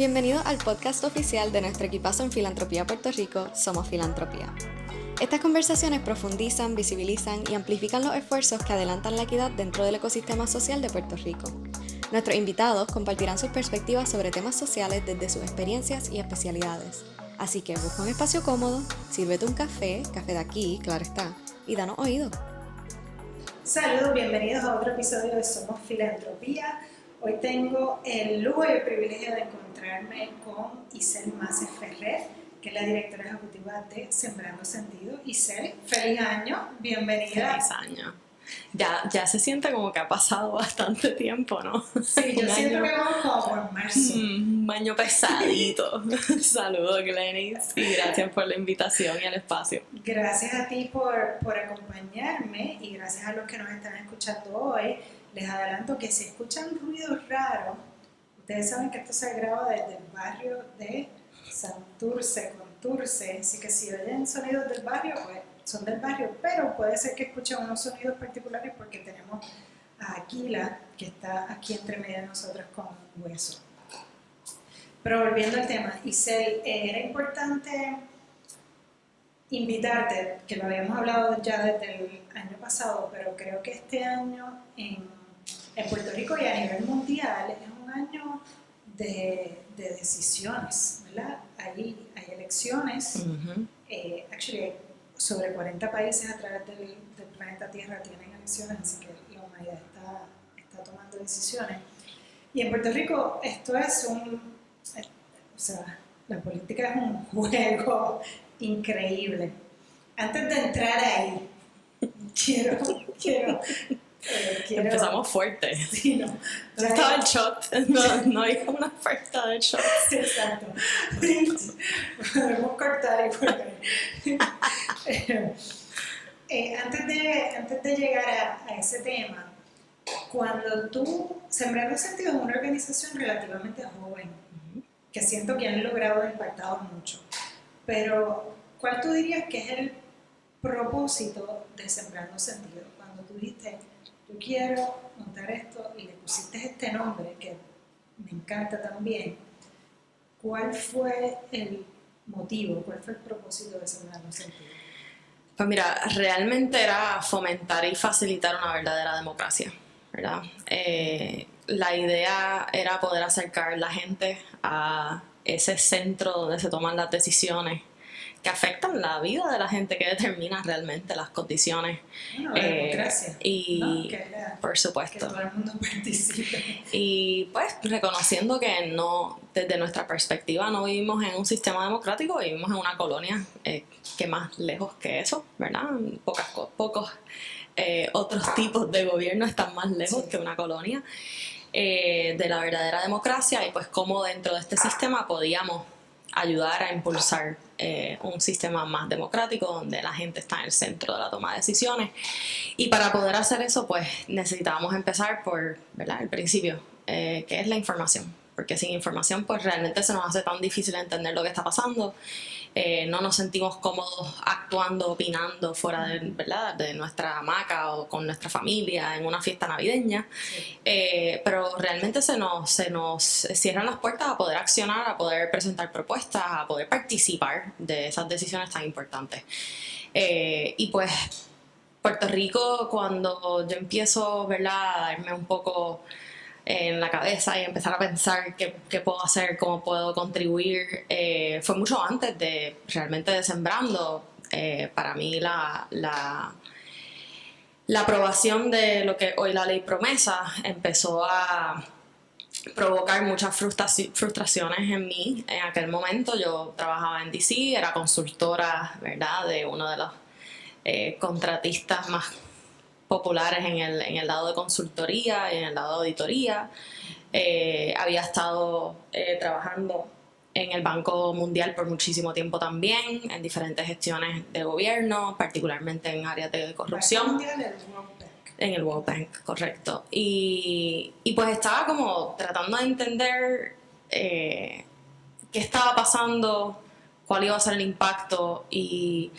Bienvenido al podcast oficial de nuestro equipazo en Filantropía Puerto Rico, Somos Filantropía. Estas conversaciones profundizan, visibilizan y amplifican los esfuerzos que adelantan la equidad dentro del ecosistema social de Puerto Rico. Nuestros invitados compartirán sus perspectivas sobre temas sociales desde sus experiencias y especialidades. Así que busca un espacio cómodo, sírvete un café de aquí, claro está, y danos oído. Saludos, bienvenidos a otro episodio de Somos Filantropía. Hoy tengo el lujo y el privilegio de encontrarme con Isel Maces Ferrer, que es la directora ejecutiva de Sembrando Sentido. Isel, feliz año, bienvenida. Feliz año. Ya se siente como que ha pasado bastante tiempo, ¿no? Sí, yo siento que vamos como por marzo. Un año pesadito. Saludos, Glenis, y gracias por la invitación y el espacio. Gracias a ti por acompañarme y gracias a los que nos están escuchando hoy. Les adelanto que si escuchan ruidos raros, ustedes saben que esto se graba desde el barrio de Santurce, Conturce, así que si oyen sonidos del barrio, pues son del barrio, pero puede ser que escuchen unos sonidos particulares porque tenemos a Aquila, que está aquí entre medio de nosotros con Hueso. Pero volviendo al tema, Isel, era importante invitarte, que lo habíamos hablado ya desde el año pasado, pero creo que este año en Puerto Rico y a nivel mundial es un año de decisiones, ¿verdad? Hay elecciones, actually sobre 40 países a través del planeta Tierra tienen elecciones, así que la humanidad está tomando decisiones. Y en Puerto Rico esto es la política es un juego increíble. Antes de entrar ahí, quiero Empezamos fuerte. Sí, no. No estaba el shot, no hay una oferta de shot. Exacto. Podemos cortar y volver. Antes de llegar a ese tema, cuando tú, Sembrando Sentido es una organización relativamente joven, que siento que han logrado impactar mucho, pero ¿cuál tú dirías que es el propósito de Sembrando Sentido? Cuando tú dijiste, yo quiero montar esto y le pusiste este nombre que me encanta también, ¿cuál fue el motivo, cuál fue el propósito de Sembrando Sentido? Pues mira, realmente era fomentar y facilitar una verdadera democracia, ¿verdad? La idea era poder acercar la gente a ese centro donde se toman las decisiones que afectan la vida de la gente, que determina realmente las condiciones. Bueno, la democracia, y ¿no? por supuesto. Que todo el mundo participe. Y pues reconociendo que no, desde nuestra perspectiva no vivimos en un sistema democrático, vivimos en una colonia, que más lejos que eso, ¿verdad? Pocos otros tipos de gobierno están más lejos que una colonia de la verdadera democracia, y pues cómo dentro de este sistema podíamos ayudar a impulsar un sistema más democrático donde la gente está en el centro de la toma de decisiones. Y para poder hacer eso, pues necesitábamos empezar por, ¿verdad?, el principio, que es la información, porque sin información pues realmente se nos hace tan difícil entender lo que está pasando. No nos sentimos cómodos actuando, opinando fuera de, ¿verdad?, de nuestra hamaca o con nuestra familia en una fiesta navideña. Pero realmente se nos cierran las puertas a poder accionar, a poder presentar propuestas, a poder participar de esas decisiones tan importantes. Y pues Puerto Rico, cuando yo empiezo, ¿verdad?, a darme un poco en la cabeza y empezar a pensar qué puedo hacer, cómo puedo contribuir, fue mucho antes de realmente de Sembrando. Para mí la aprobación de lo que hoy la ley promesa empezó a provocar muchas frustraciones en mí. En aquel momento yo trabajaba en DC, era consultora, ¿verdad?, de uno de los contratistas más populares en el lado de consultoría y en el lado de auditoría. Había estado trabajando en el Banco Mundial por muchísimo tiempo también, en diferentes gestiones de gobierno, particularmente en áreas de corrupción. Banco Mundial, el World Bank. En el World Bank, correcto. Y pues estaba como tratando de entender qué estaba pasando, cuál iba a ser el impacto, y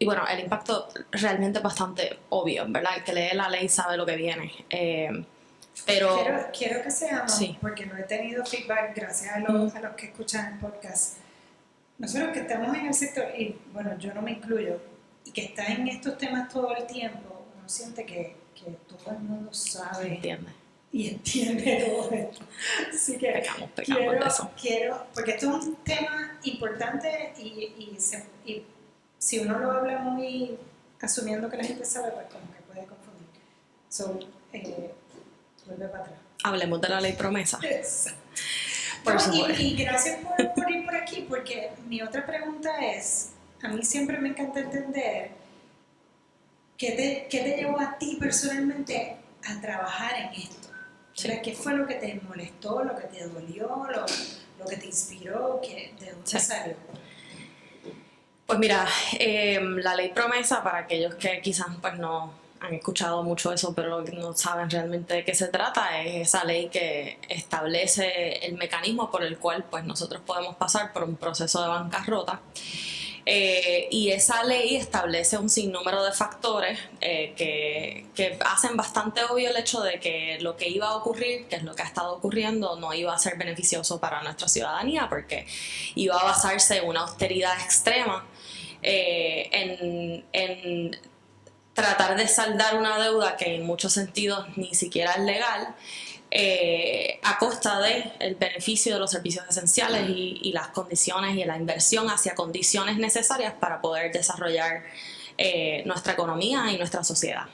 bueno, el impacto realmente es bastante obvio, ¿verdad? El que lee la ley sabe lo que viene. Pero Quiero que seamos, sí. porque no he tenido feedback gracias a los que escuchan el podcast. Nosotros que estamos en el sector, y bueno, yo no me incluyo, y que está en estos temas todo el tiempo, uno siente que todo el mundo sabe ¿Entiendes? y entiende todo esto. Así que Pecamos de eso. porque esto es un tema importante y si uno lo habla muy asumiendo que la gente sabe, pues como que puede confundir. So, vuelve para atrás. Hablemos de la ley promesa. No, Por supuesto. y gracias por ir por aquí, porque mi otra pregunta es, a mí siempre me encanta entender qué te llevó a ti personalmente a trabajar en esto. Sí. ¿Qué fue lo que te molestó, lo que te dolió, lo que te inspiró, de dónde salió? Pues mira, la ley promesa, para aquellos que quizás pues no han escuchado mucho eso, pero no saben realmente de qué se trata, es esa ley que establece el mecanismo por el cual pues nosotros podemos pasar por un proceso de bancarrota. Y esa ley establece un sinnúmero de factores que hacen bastante obvio el hecho de que lo que iba a ocurrir, que es lo que ha estado ocurriendo, no iba a ser beneficioso para nuestra ciudadanía, porque iba a basarse en una austeridad extrema, en tratar de saldar una deuda que en muchos sentidos ni siquiera es legal, a costa del beneficio de los servicios esenciales y las condiciones y la inversión hacia condiciones necesarias para poder desarrollar nuestra economía y nuestra sociedad.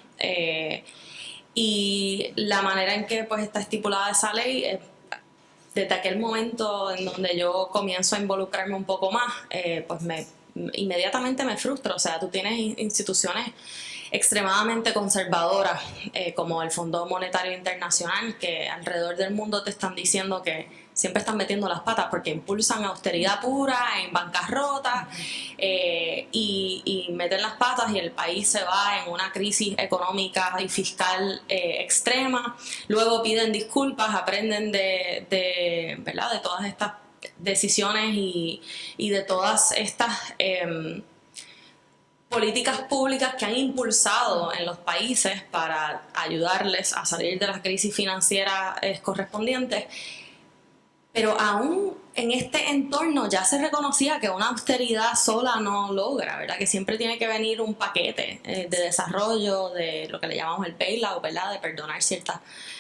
Y la manera en que pues, está estipulada esa ley, desde aquel momento en donde yo comienzo a involucrarme un poco más, pues inmediatamente me frustro. O sea, tú tienes instituciones extremadamente conservadoras como el Fondo Monetario Internacional, que alrededor del mundo te están diciendo que siempre están metiendo las patas porque impulsan austeridad pura en bancarrota, y meten las patas y el país se va en una crisis económica y fiscal extrema. Luego piden disculpas, aprenden ¿verdad? De todas estas decisiones y de todas estas políticas públicas que han impulsado en los países para ayudarles a salir de las crisis financieras correspondientes. Pero aún en este entorno ya se reconocía que una austeridad sola no logra, ¿verdad? Que siempre tiene que venir un paquete de desarrollo, de lo que le llamamos el bailout, ¿verdad? De perdonar ciertos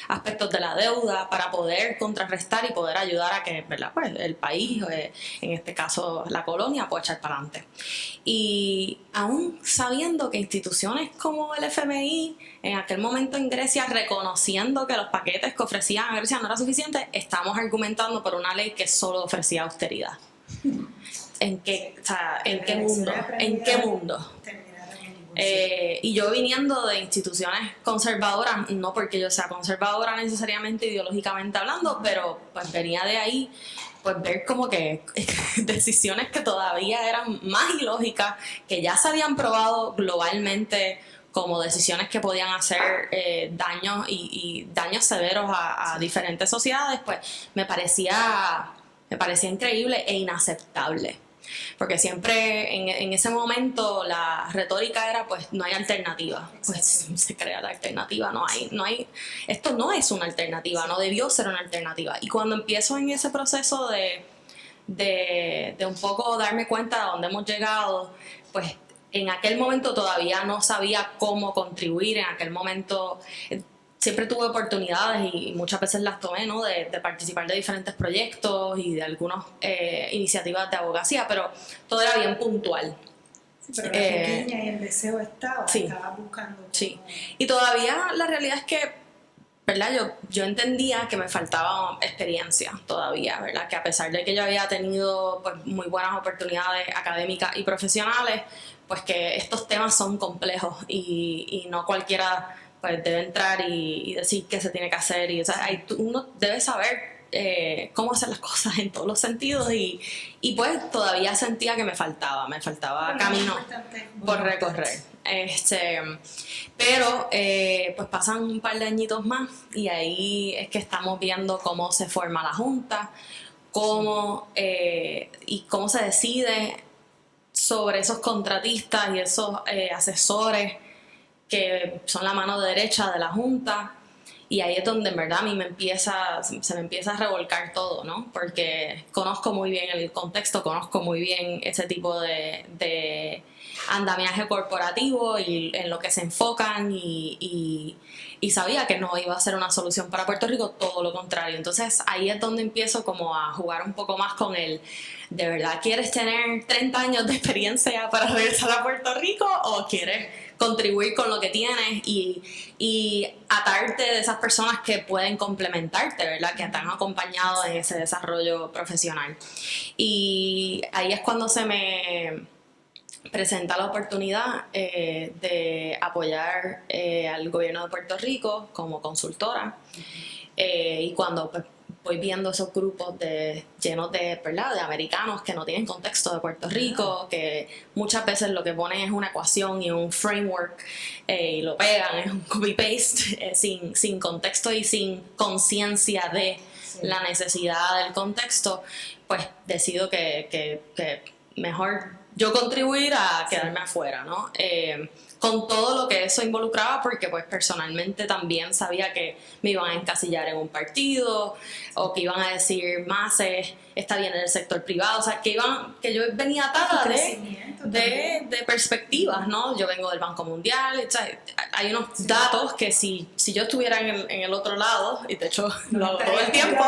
aspectos de la deuda para poder contrarrestar y poder ayudar a que, ¿verdad? Pues el país, en este caso la colonia, pueda echar para adelante. Y aún sabiendo que instituciones como el FMI, en aquel momento en Grecia, reconociendo que los paquetes que ofrecían a Grecia no eran suficientes, estamos argumentando por una ley que solo ofrecía austeridad. ¿En qué mundo? ¿En qué mundo? Y yo viniendo de instituciones conservadoras, no porque yo sea conservadora necesariamente ideológicamente hablando, pero pues venía de ahí, pues ver como que decisiones que todavía eran más ilógicas, que ya se habían probado globalmente como decisiones que podían hacer daños y daños severos a diferentes sociedades, pues me parecía increíble e inaceptable. Porque siempre en ese momento la retórica era pues no hay alternativa. Pues se crea la alternativa, no hay, esto no es una alternativa, no debió ser una alternativa. Y cuando empiezo en ese proceso de un poco darme cuenta de dónde hemos llegado, pues en aquel momento todavía no sabía cómo contribuir, en aquel momento siempre tuve oportunidades y muchas veces las tomé, ¿no? de participar de diferentes proyectos y de algunas iniciativas de abogacía, pero todo era bien puntual. Sí, pero la pequeña y el deseo estaba buscando. Sí, y todavía la realidad es que, ¿verdad? Yo entendía que me faltaba experiencia todavía, ¿verdad? Que a pesar de que yo había tenido pues, muy buenas oportunidades académicas y profesionales, pues que estos temas son complejos y no cualquiera pues debe entrar y decir qué se tiene que hacer. Y, o sea, uno debe saber cómo hacer las cosas en todos los sentidos y pues todavía sentía que me faltaba camino por recorrer. Pero pues pasan un par de añitos más y ahí es que estamos viendo cómo se forma la Junta, y cómo se decide sobre esos contratistas y esos asesores que son la mano derecha de la Junta, Y ahí es donde en verdad a mí se me empieza a revolcar todo, ¿no? Porque conozco muy bien el contexto, conozco muy bien ese tipo de andamiaje corporativo y en lo que se enfocan y sabía que no iba a ser una solución para Puerto Rico, todo lo contrario. Entonces ahí es donde empiezo como a jugar un poco más con el, ¿de verdad quieres tener 30 años de experiencia para regresar a Puerto Rico o quieres contribuir con lo que tienes y atarte de esas personas que pueden complementarte, ¿verdad? Que te han acompañado en ese desarrollo profesional? Y ahí es cuando se me presenta la oportunidad de apoyar al gobierno de Puerto Rico como consultora. Y cuando pues, voy viendo esos grupos llenos de, ¿verdad?, de americanos que no tienen contexto de Puerto Rico, que muchas veces lo que ponen es una ecuación y un framework y lo pegan, es un copy-paste sin contexto y sin conciencia de la necesidad del contexto, pues decido que mejor yo contribuir a quedarme afuera, ¿no? Con todo lo que eso involucraba, porque pues personalmente también sabía que me iban a encasillar en un partido o que iban a decir más está bien en el sector privado, o sea, que yo venía atada de perspectivas, ¿no? Yo vengo del Banco Mundial, o sea, hay unos datos que si yo estuviera en el otro lado, y de hecho lo hago todo el tiempo,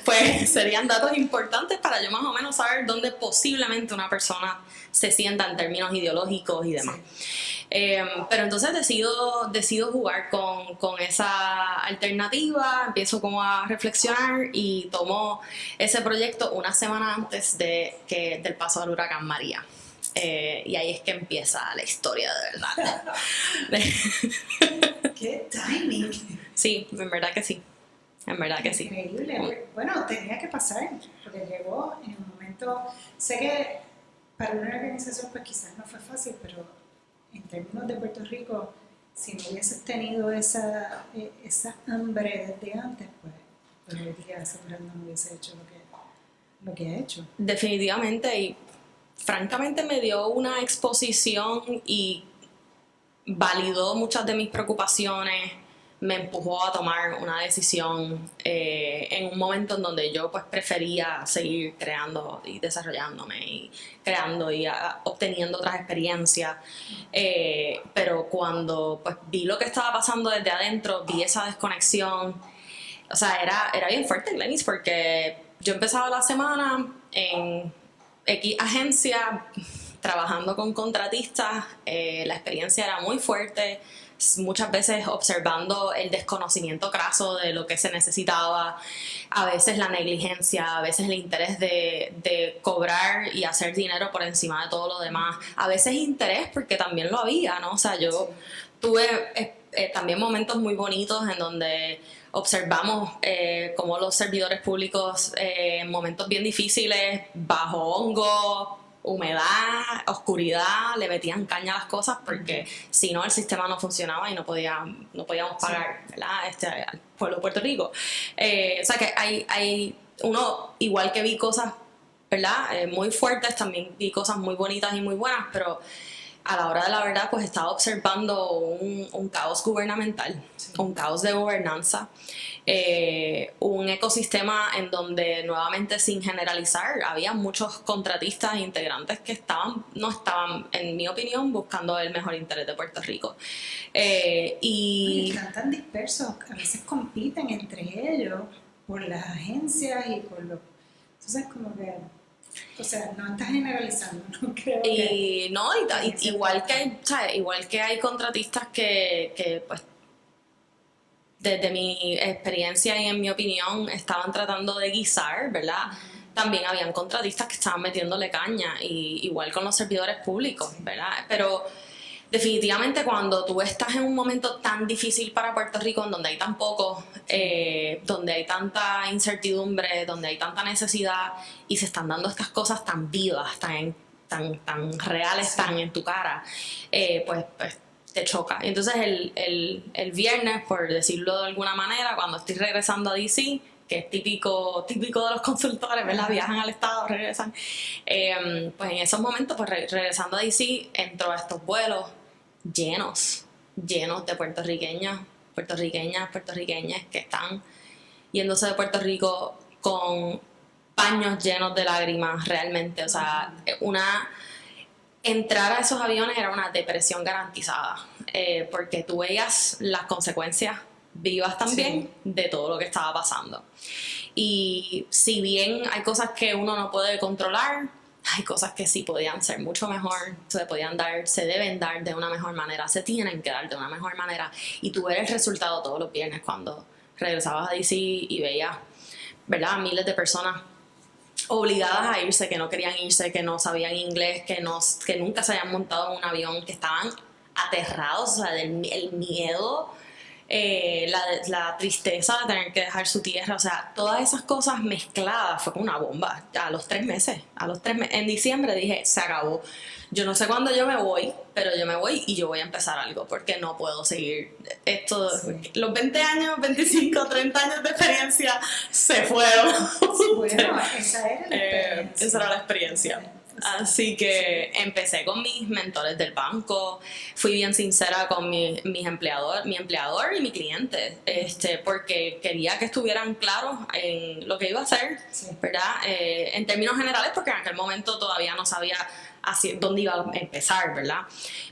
pues serían datos importantes para yo más o menos saber dónde posiblemente una persona se sienta en términos ideológicos y demás. Pero entonces decido jugar con esa alternativa, empiezo como a reflexionar y tomo ese proyecto una semana antes del paso del huracán María. Y ahí es que empieza la historia de verdad. ¡Qué timing! Sí, en verdad que sí. En verdad que sí. Increíble. Bueno, tenía que pasar, porque llegó en un momento, sé que para una organización pues quizás no fue fácil, pero en términos de Puerto Rico, si no hubieses tenido esa hambre desde antes, pues hoy día seguramente no hubiese hecho lo que ha hecho. Definitivamente, y francamente me dio una exposición y validó muchas de mis preocupaciones, me empujó a tomar una decisión en un momento en donde yo pues prefería seguir creando y desarrollándome y creando y obteniendo otras experiencias, pero cuando pues vi lo que estaba pasando desde adentro, vi esa desconexión, o sea, era bien fuerte, Glenis, porque yo empezaba la semana en X agencia trabajando con contratistas, la experiencia era muy fuerte, muchas veces observando el desconocimiento craso de lo que se necesitaba, a veces la negligencia, a veces el interés de cobrar y hacer dinero por encima de todo lo demás, a veces interés porque también lo había, ¿no? O sea, yo tuve también momentos muy bonitos en donde observamos cómo los servidores públicos en momentos bien difíciles, bajo hongo, humedad, oscuridad, le metían caña a las cosas porque si no el sistema no funcionaba y no podíamos pagar, ¿verdad? Al pueblo de Puerto Rico. O sea que hay uno, igual que vi cosas, ¿verdad? Muy fuertes, también vi cosas muy bonitas y muy buenas, pero a la hora de la verdad pues estaba observando un caos gubernamental, un caos de gobernanza, un ecosistema en donde nuevamente, sin generalizar, había muchos contratistas e integrantes que no estaban, en mi opinión, buscando el mejor interés de Puerto Rico. Y están tan dispersos, a veces compiten entre ellos por las agencias y por los... Entonces como que... O sea, no estás generalizando, no creo que... Igual que hay contratistas que pues desde mi experiencia y en mi opinión estaban tratando de guisar, ¿verdad? También habían contratistas que estaban metiéndole caña, y igual con los servidores públicos, ¿verdad? Pero definitivamente cuando tú estás en un momento tan difícil para Puerto Rico, en donde hay tan poco, donde hay tanta incertidumbre, donde hay tanta necesidad y se están dando estas cosas tan vivas, tan reales, tan en tu cara, pues te choca. Entonces el viernes, por decirlo de alguna manera, cuando estoy regresando a DC, que es típico de los consultores, ¿verdad? Viajan al estado, regresan. Pues en esos momentos, pues regresando a DC, entro a estos vuelos llenos de puertorriqueños puertorriqueñas que están yéndose de Puerto Rico con paños llenos de lágrimas realmente, o sea, entrar a esos aviones era una depresión garantizada, porque tú veías las consecuencias vivas también de todo lo que estaba pasando. Y si bien hay cosas que uno no puede controlar, hay cosas que sí podían ser mucho mejor, se deben dar de una mejor manera, se tienen que dar de una mejor manera. Y tú ves el resultado todos los viernes cuando regresabas a DC y veías, ¿verdad?, miles de personas obligadas a irse, que no querían irse, que no sabían inglés, que nunca se habían montado en un avión, que estaban aterrados, o sea, el miedo, la tristeza de tener que dejar su tierra, o sea, todas esas cosas mezcladas, fue como una bomba. A los 3 meses, en diciembre dije, se acabó. Yo no sé cuándo yo me voy, pero yo me voy y yo voy a empezar algo, porque no puedo seguir esto. Los 20 años, 25, 30 años de experiencia se fueron. Bueno, esa era la experiencia. Esa era la experiencia. Así que empecé con mis mentores del banco, fui bien sincera con mi empleador y mi cliente, porque quería que estuvieran claros en lo que iba a hacer, ¿verdad? En términos generales, porque en aquel momento todavía no sabía dónde iba a empezar, ¿verdad?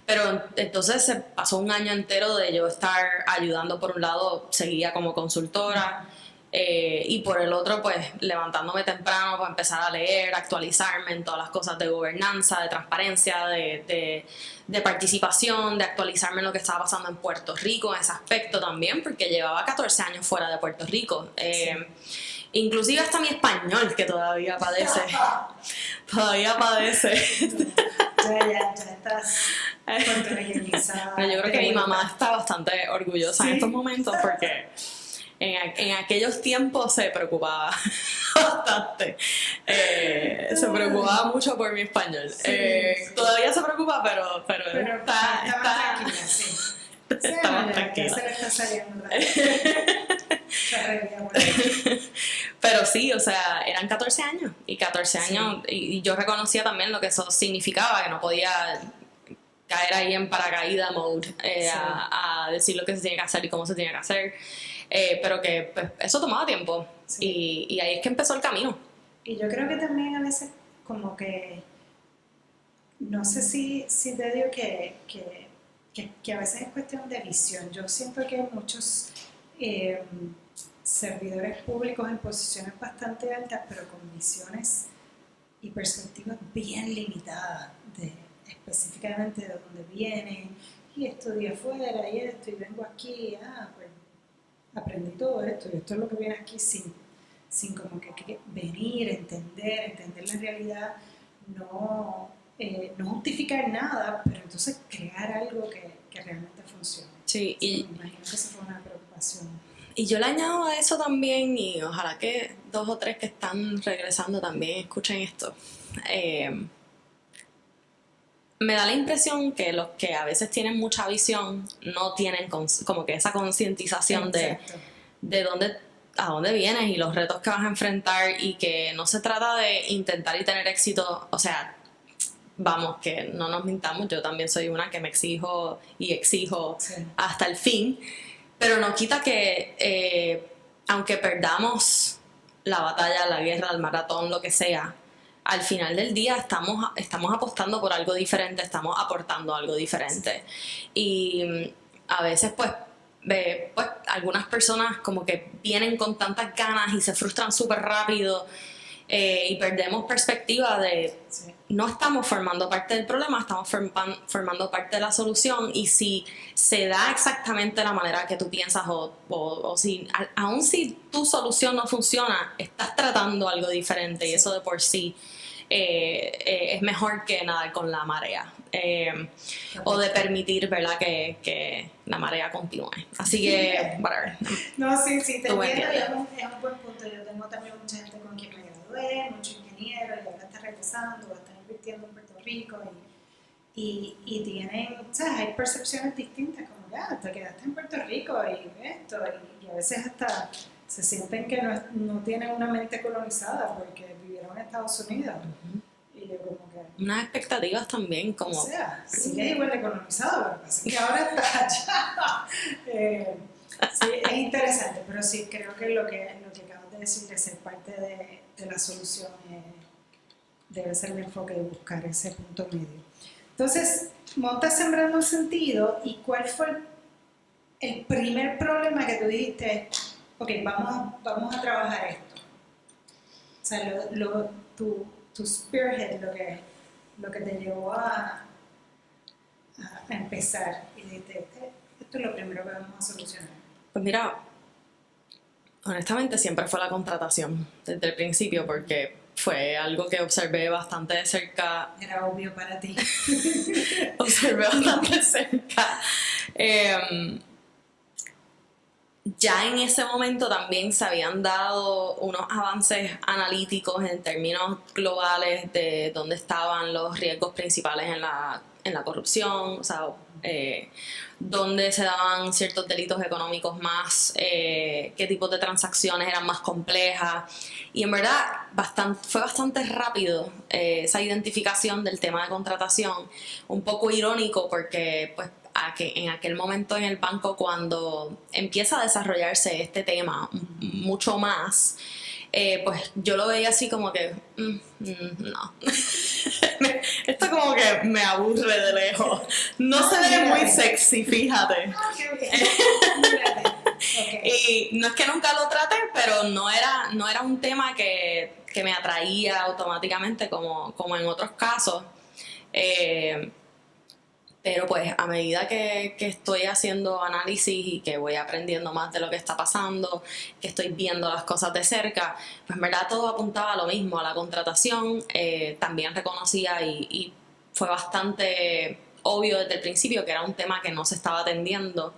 Pero entonces se pasó un año entero de yo estar ayudando. Por un lado, seguía como consultora, y por el otro, pues levantándome temprano para empezar a leer, actualizarme en todas las cosas de gobernanza, de transparencia, de participación, de actualizarme en lo que estaba pasando en Puerto Rico, en ese aspecto también, porque llevaba 14 años fuera de Puerto Rico. Inclusive hasta mi español, que todavía padece. Ya estás puertorriqueñizada. Pero yo creo que mi mamá está bastante orgullosa en estos momentos, porque en aquellos tiempos se preocupaba bastante. Se preocupaba mucho por mi español. Todavía se preocupa, pero está tranquila, sí. Está más tranquila. Ya se le está saliendo Pero sí, o sea, eran 14 años. Y 14 años, y yo reconocía también lo que eso significaba, que no podía caer ahí en paracaídas mode, a decir lo que se tiene que hacer y cómo se tiene que hacer. Pero que pues, eso tomaba tiempo. Y ahí es que empezó el camino. Y yo creo que también a veces como que, no sé si te digo que a veces es cuestión de visión. Yo siento que hay muchos servidores públicos en posiciones bastante altas, pero con visiones y perspectivas bien limitadas, específicamente de dónde vienen, y estudié afuera, y esto, y vengo aquí, pues aprendí todo esto, y esto es lo que viene aquí sin como que venir, entender la realidad, no justificar nada, pero entonces crear algo que realmente funcione. Sí, y me imagino que esa fue una preocupación. Y yo le añado a eso también, y ojalá que 2 o 3 que están regresando también escuchen esto. Me da la impresión que los que a veces tienen mucha visión no tienen como que esa concientización de a dónde vienes y los retos que vas a enfrentar, y que no se trata de intentar y tener éxito. O sea, vamos, que no nos mintamos, yo también soy una que me exijo hasta el fin, pero no quita que aunque perdamos la batalla, la guerra, el maratón, lo que sea, al final del día estamos apostando por algo diferente, estamos aportando algo diferente. Y a veces pues algunas personas como que vienen con tantas ganas y se frustran súper rápido, y perdemos perspectiva de no estamos formando parte del problema, estamos formando parte de la solución. Y si se da exactamente la manera que tú piensas, o si aun si tu solución no funciona, estás tratando algo diferente, y eso de por sí es mejor que nadar con la marea, o de permitir, ¿verdad?, que la marea continúe. Así que, whatever. No, sí, te entiendo, es un buen punto. Yo tengo también mucha gente con quien me gradué, muchos ingenieros, y ahora están regresando o están invirtiendo en Puerto Rico, y tienen, o sea, hay percepciones distintas, como ya, te quedaste en Puerto Rico y esto, y a veces hasta se sienten que no tienen una mente colonizada porque vivieron en Estados Unidos. Y yo como que... Unas expectativas también, como... O sea, sigues igual de colonizado, pero pasa que ahora estás allá. Sí, es interesante, pero sí creo que lo que acabas de decir de ser parte de la solución debe ser el enfoque de buscar ese punto medio. Entonces, montas Sembrando un Sentido, ¿y cuál fue el primer problema que tú dijiste? Ok, vamos a trabajar esto. O sea, tu spearhead, lo que te llevó a empezar. Y dijiste, esto es lo primero que vamos a solucionar. Pues mira, honestamente siempre fue la contratación desde el principio, porque fue algo que observé bastante de cerca. Era obvio para ti. Observé bastante de cerca. Ya en ese momento también se habían dado unos avances analíticos en términos globales de dónde estaban los riesgos principales en la corrupción, o sea, dónde se daban ciertos delitos económicos más, qué tipos de transacciones eran más complejas. Y en verdad fue bastante rápido esa identificación del tema de contratación, un poco irónico porque pues en aquel momento en el banco, cuando empieza a desarrollarse este tema mucho más, pues yo lo veía así como que no. Esto como que me aburre de lejos, no se ve muy sexy, fíjate. Okay. Y no es que nunca lo traté, pero no era un tema que me atraía automáticamente como en otros casos. Pero pues a medida que estoy haciendo análisis y que voy aprendiendo más de lo que está pasando, que estoy viendo las cosas de cerca, pues en verdad todo apuntaba a lo mismo, a la contratación. También reconocía y fue bastante obvio desde el principio que era un tema que no se estaba atendiendo.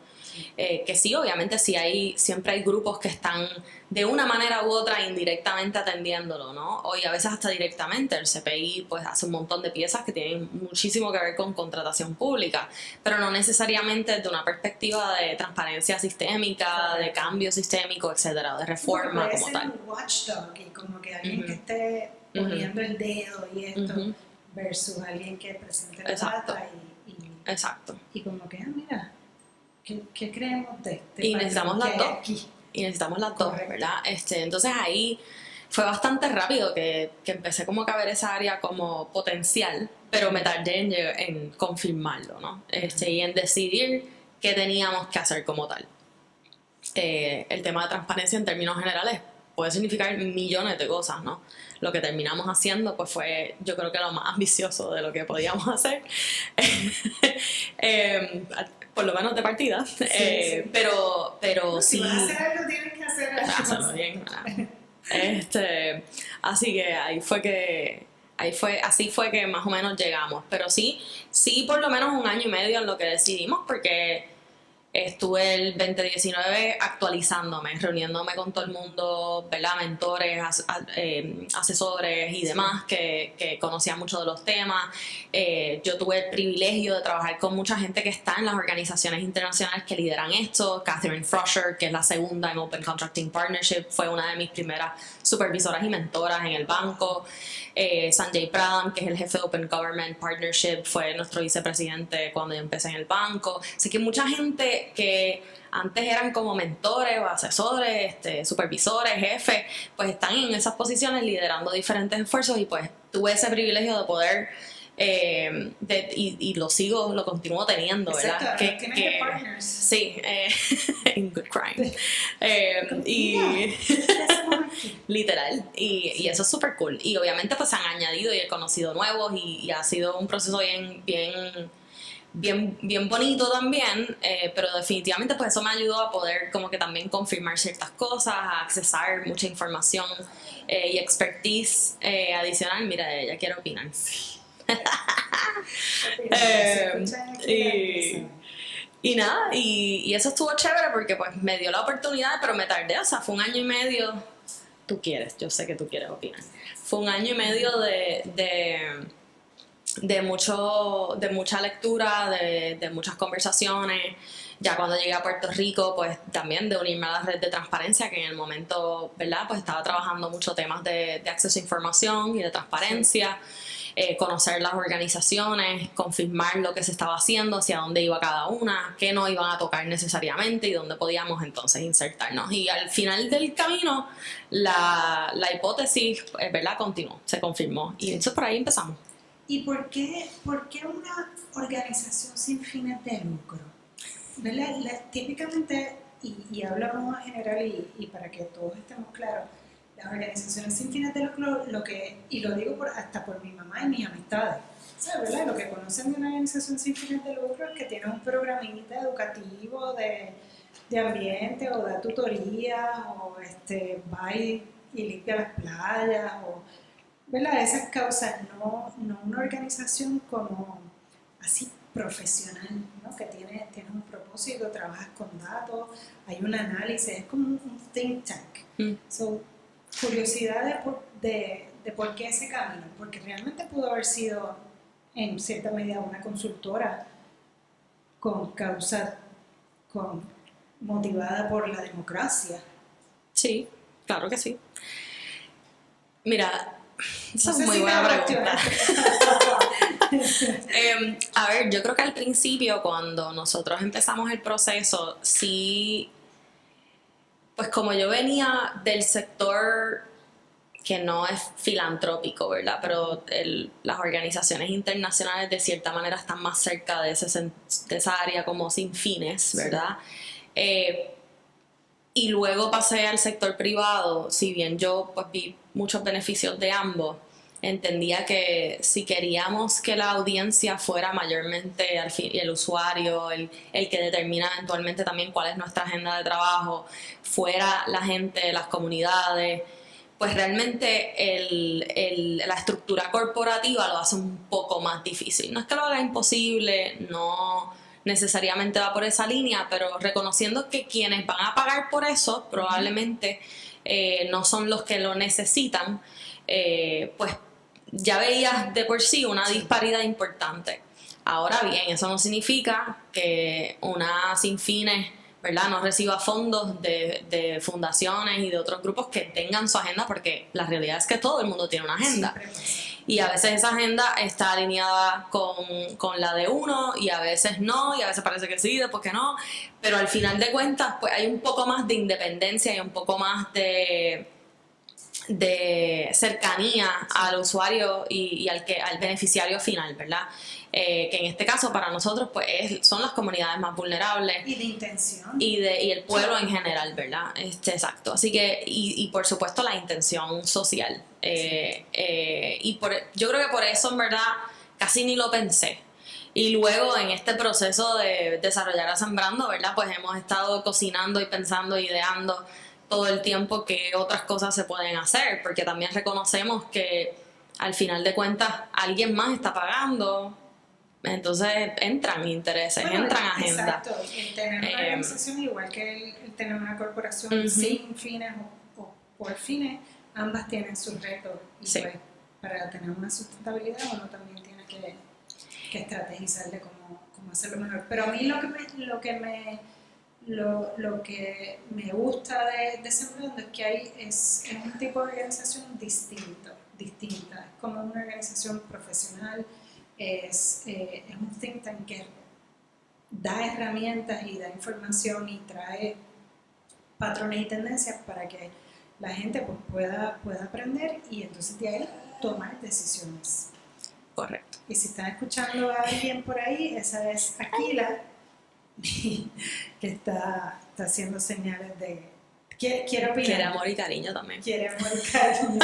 Que sí, obviamente siempre hay grupos que están de una manera u otra indirectamente atendiéndolo, ¿no? Y a veces hasta directamente. El CPI pues hace un montón de piezas que tienen muchísimo que ver con contratación pública, pero no necesariamente desde una perspectiva de transparencia sistémica, de cambio sistémico, etcétera, de reforma como tal. Un watchdog y como que alguien que esté poniendo el dedo y esto versus alguien que presente la data Exacto. Y como que, mira, ¿qué creemos de este? Y necesitamos las dos. Y necesitamos las dos, ¿verdad? Entonces ahí fue bastante rápido que empecé como que a ver esa área como potencial, pero me tardé en confirmarlo, ¿no? Y en decidir qué teníamos que hacer como tal. El tema de transparencia en términos generales puede significar millones de cosas, ¿no? Lo que terminamos haciendo pues fue, yo creo que lo más ambicioso de lo que podíamos hacer. Por lo menos de partida, sí. Pero si sí. Si vas a hacer algo, tienes que hacerlo bien. Así que así fue que más o menos llegamos. Pero sí, por lo menos un año y medio en lo que decidimos, porque estuve el 2019 actualizándome, reuniéndome con todo el mundo, ¿verdad? Mentores, asesores y demás que conocían mucho de los temas. Yo tuve el privilegio de trabajar con mucha gente que está en las organizaciones internacionales que lideran esto. Catherine Frosher, que es la segunda en Open Contracting Partnership, fue una de mis primeras supervisoras y mentoras en el banco. Sanjay Pradhan, que es el jefe de Open Government Partnership, fue nuestro vicepresidente cuando yo empecé en el banco. Así que mucha gente que antes eran como mentores o asesores, supervisores, jefes, pues están en esas posiciones liderando diferentes esfuerzos, y pues tuve ese privilegio de poder y lo continúo teniendo, ¿verdad? Exacto, que partners. Sí, in good crime. Literal, y eso es súper cool. Y obviamente pues se han añadido y he conocido nuevos, y ha sido un proceso bien bonito también, pero definitivamente pues eso me ayudó a poder como que también confirmar ciertas cosas, a accesar mucha información y expertise adicional. Mira, ella quiere opinar. Y nada, y eso estuvo chévere porque pues me dio la oportunidad, pero me tardé, o sea, fue un año y medio. Yo sé que tú quieres opinar. Fue un año y medio de mucha lectura, de muchas conversaciones. Ya cuando llegué a Puerto Rico, pues también de unirme a la red de transparencia, que en el momento, ¿verdad? Pues estaba trabajando mucho temas de acceso a información y de transparencia. conocer las organizaciones, confirmar lo que se estaba haciendo, hacia dónde iba cada una, qué no iban a tocar necesariamente y dónde podíamos entonces insertarnos. Y al final del camino, la hipótesis, ¿verdad?, continuó, se confirmó. Y entonces por ahí empezamos. ¿Y por qué una organización sin fines de lucro? ¿Verdad? Típicamente, y hablamos en general y para que todos estemos claros, las organizaciones sin fines de lucro, y lo digo hasta por mi mamá y mis amistades, ¿sabes? ¿Verdad? Lo que conocen de una organización sin fines de lucro es que tiene un programita educativo de ambiente o da tutorías o va y limpia las playas o, ¿verdad? Esas causas, no una organización como así profesional, ¿no? Que tiene un propósito, trabajas con datos, hay un análisis, es como un think tank. So, curiosidad de por qué ese camino, porque realmente pudo haber sido en cierta medida una consultora con causa, motivada por la democracia. Sí, claro que sí. Mira, esa No es sé muy si buena te pregunta. A ver, yo creo que al principio, cuando nosotros empezamos el proceso, sí, pues como yo venía del sector que no es filantrópico, ¿verdad? Pero las organizaciones internacionales de cierta manera están más cerca de esa área como sin fines, ¿verdad? Sí. Y luego pasé al sector privado, si bien yo pues, vi muchos beneficios de ambos, entendía que si queríamos que la audiencia fuera mayormente el usuario, el que determina eventualmente también cuál es nuestra agenda de trabajo, fuera la gente, las comunidades, pues realmente la estructura corporativa lo hace un poco más difícil. No es que lo haga imposible, no necesariamente va por esa línea, pero reconociendo que quienes van a pagar por eso probablemente no son los que lo necesitan, pues ya veías de por sí una disparidad importante. Ahora bien, eso no significa que una sin fines, ¿verdad?, no reciba fondos de fundaciones y de otros grupos que tengan su agenda, porque la realidad es que todo el mundo tiene una agenda. Y a veces esa agenda está alineada con la de uno y a veces no, y a veces parece que sí, después que no, pero al final de cuentas pues hay un poco más de independencia y un poco más de cercanía al usuario y al beneficiario final, ¿verdad? Que en este caso para nosotros pues son las comunidades más vulnerables y de intención y el pueblo en general, ¿verdad? Exacto, así que y por supuesto la intención social, yo creo que por eso en verdad casi ni lo pensé. Y luego en este proceso de desarrollar a Sembrando, ¿verdad?, pues hemos estado cocinando y pensando, ideando todo el tiempo que otras cosas se pueden hacer, porque también reconocemos que al final de cuentas alguien más está pagando, entonces entran intereses, entran agendas. Exacto, el tener una organización igual que el tener una corporación sin fines o por fines, ambas tienen sus retos y sí. Pues para tener una sustentabilidad uno también tiene que estrategizar de cómo hacerlo mejor. Pero a mí lo que me gusta de Sembrando es que es un tipo de organización distinta, es como una organización profesional, es un think tank que da herramientas y da información y trae patrones y tendencias para que la gente pues, pueda aprender y entonces de ahí tomar decisiones. Correcto. Y si están escuchando a alguien por ahí, esa es Aquila, que está haciendo señales de quiere opinar. Quiere amor y cariño también. Quiere amor y cariño.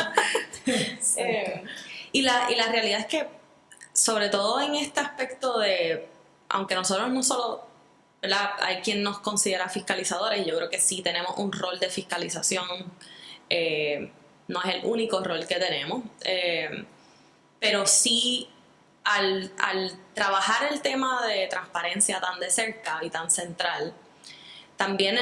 Y la realidad es que, sobre todo en este aspecto de, aunque nosotros no solo, ¿verdad?, hay quien nos considera fiscalizadores, yo creo que sí tenemos un rol de fiscalización, no es el único rol que tenemos, pero sí al trabajar el tema de transparencia tan de cerca y tan central, también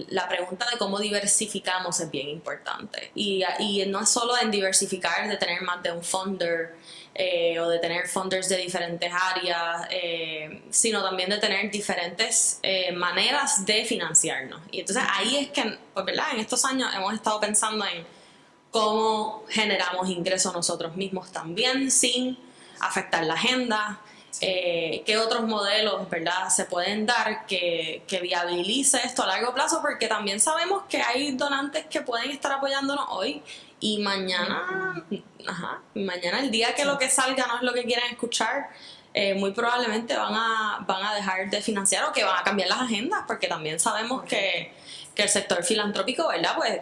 la pregunta de cómo diversificamos es bien importante. Y no es solo en diversificar, de tener más de un funder o de tener funders de diferentes áreas, sino también de tener diferentes maneras de financiarnos. Y entonces ahí es que, pues, ¿verdad?, en estos años hemos estado pensando en cómo generamos ingresos nosotros mismos también sin afectar la agenda, qué otros modelos, ¿verdad?, se pueden dar que viabilice esto a largo plazo, porque también sabemos que hay donantes que pueden estar apoyándonos hoy y mañana, mañana el día que lo que salga no es lo que quieren escuchar, muy probablemente van a dejar de financiar o que van a cambiar las agendas, porque también sabemos que el sector filantrópico, ¿verdad?, pues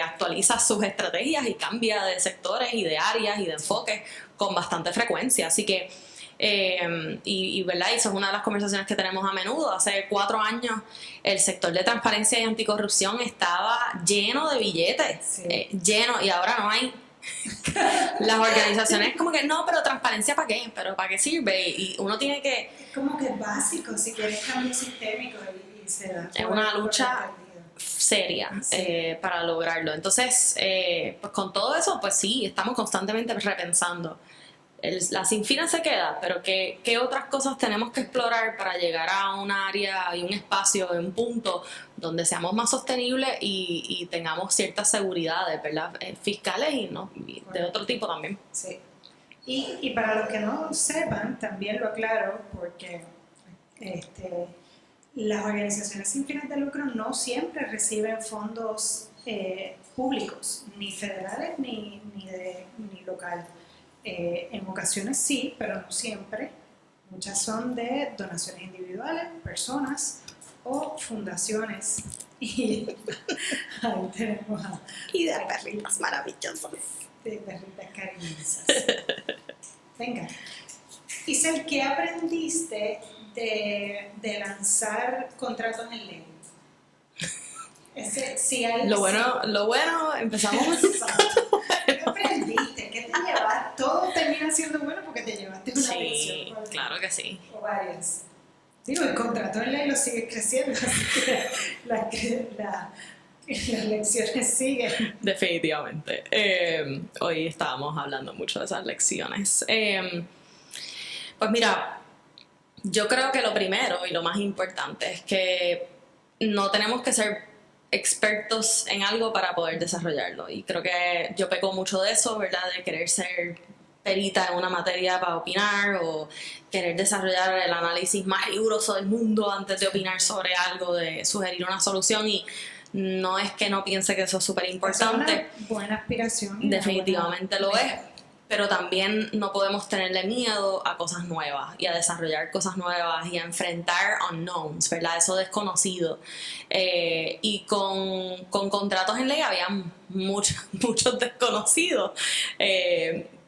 actualiza sus estrategias y cambia de sectores y de áreas y de enfoques con bastante frecuencia. Así que, ¿verdad?, y eso es una de las conversaciones que tenemos a menudo. Hace 4 años el sector de transparencia y anticorrupción estaba lleno de billetes, lleno, y ahora no hay. Las organizaciones como que no, pero transparencia ¿para qué? ¿Pero para qué sirve? Y uno tiene que... Es como que es básico si quieres cambio sistémico y se da. Es una lucha seria para lograrlo. Entonces, pues con todo eso, pues sí, estamos constantemente repensando. La sin fina se queda, pero ¿qué otras cosas tenemos que explorar para llegar a un área y un espacio, un punto donde seamos más sostenibles y tengamos ciertas seguridades, ¿verdad?, fiscales y de otro tipo también. Sí. Y para los que no sepan, también lo aclaro, porque las organizaciones sin fines de lucro no siempre reciben fondos públicos, ni federales ni locales. En ocasiones sí, pero no siempre. Muchas son de donaciones individuales, personas o fundaciones. Y ahí tenemos y de perritas maravillosas. De perritas cariñosas. Venga. Isel, ¿qué aprendiste de lanzar contratos en ley? Lo bueno, empezamos. ¿Qué aprendiste? ¿Qué te llevaste? Todo termina siendo bueno porque te llevaste una lección. Sí, claro que sí. O varias. Digo, el contrato en ley lo sigue creciendo, así que las lecciones siguen. Definitivamente. Hoy estábamos hablando mucho de esas lecciones. Pues mira, yo creo que lo primero y lo más importante es que no tenemos que ser expertos en algo para poder desarrollarlo, y creo que yo peco mucho de eso, ¿verdad?, de querer ser perita en una materia para opinar o querer desarrollar el análisis más riguroso del mundo antes de opinar sobre algo, de sugerir una solución, y no es que no piense que eso es súper importante. Es una buena aspiración. Definitivamente lo es, pero también no podemos tenerle miedo a cosas nuevas y a desarrollar cosas nuevas y a enfrentar unknowns, ¿verdad?, eso desconocido. Y con contratos en ley había muchos desconocidos.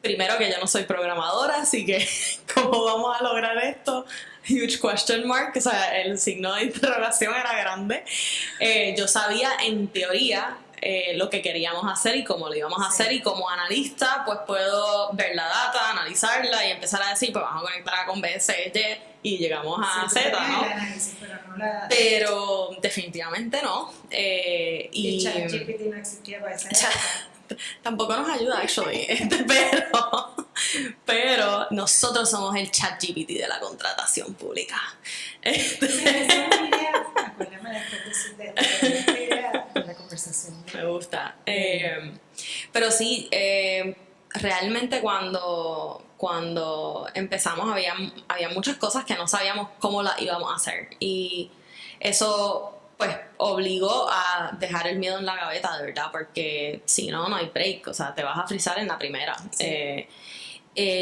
Primero, que yo no soy programadora, así que ¿cómo vamos a lograr esto? Huge question mark, o sea, el signo de interrogación era grande. Yo sabía en teoría lo que queríamos hacer y cómo lo íbamos a hacer, y como analista pues puedo ver la data, analizarla y empezar a decir, pues vamos a conectarla con B, C, Y y llegamos a Z, ¿no? Pero definitivamente no. Y ChatGPT no existía para esa tampoco nos ayuda, actually, pero nosotros somos el ChatGPT de la contratación pública. Esa es una idea, acuérdame después de la conversación. Me gusta. Pero sí, realmente cuando empezamos había muchas cosas que no sabíamos cómo las íbamos a hacer, y eso pues obligó a dejar el miedo en la gaveta, de verdad, porque si no hay break, o sea, te vas a frizar en la primera. Sí.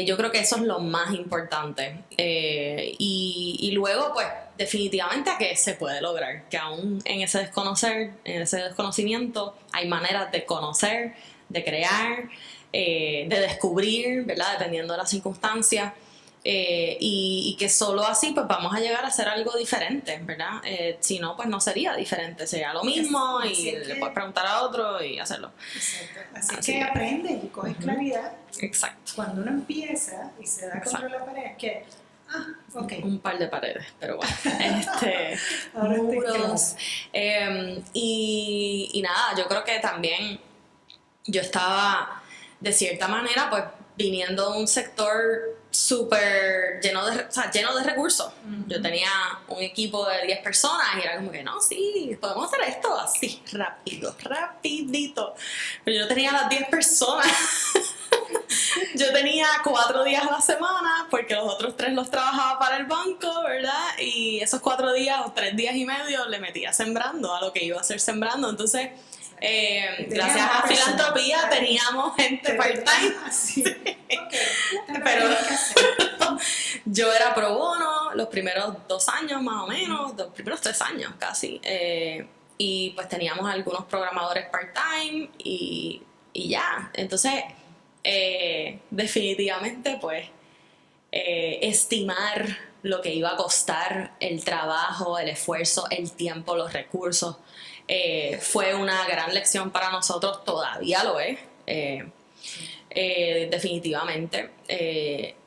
Yo creo que eso es lo más importante, y luego pues definitivamente a que se puede lograr, que aún en ese desconocimiento hay maneras de conocer, de crear, de descubrir, ¿verdad?, dependiendo de las circunstancias. Y que solo así pues vamos a llegar a hacer algo diferente, ¿verdad? Si no, pues no sería diferente, sería lo mismo, y le puedes preguntar a otro y hacerlo. Exacto. Así que aprendes y coges claridad. Exacto. Cuando uno empieza y se da contra la pared, es que okay. Un par de paredes, pero bueno, muros. Y nada, yo creo que también yo estaba de cierta manera pues viniendo de un sector súper lleno de recursos. Yo tenía un equipo de 10 personas y era como que, no, sí, podemos hacer esto así, rapidito. Pero yo tenía las 10 personas. Yo tenía 4 días a la semana porque los otros 3 los trabajaba para el banco, ¿verdad? Y esos 4 días o 3 días y medio le metía sembrando a lo que iba a hacer sembrando. Entonces, gracias a Filantropía teníamos gente part-time. Sí. Okay. Pero yo era pro bono los primeros 2 años más o menos, los primeros 3 años casi. Y pues teníamos algunos programadores part-time y ya. Entonces, definitivamente pues estimar lo que iba a costar el trabajo, el esfuerzo, el tiempo, los recursos, fue una gran lección para nosotros, todavía lo es, definitivamente,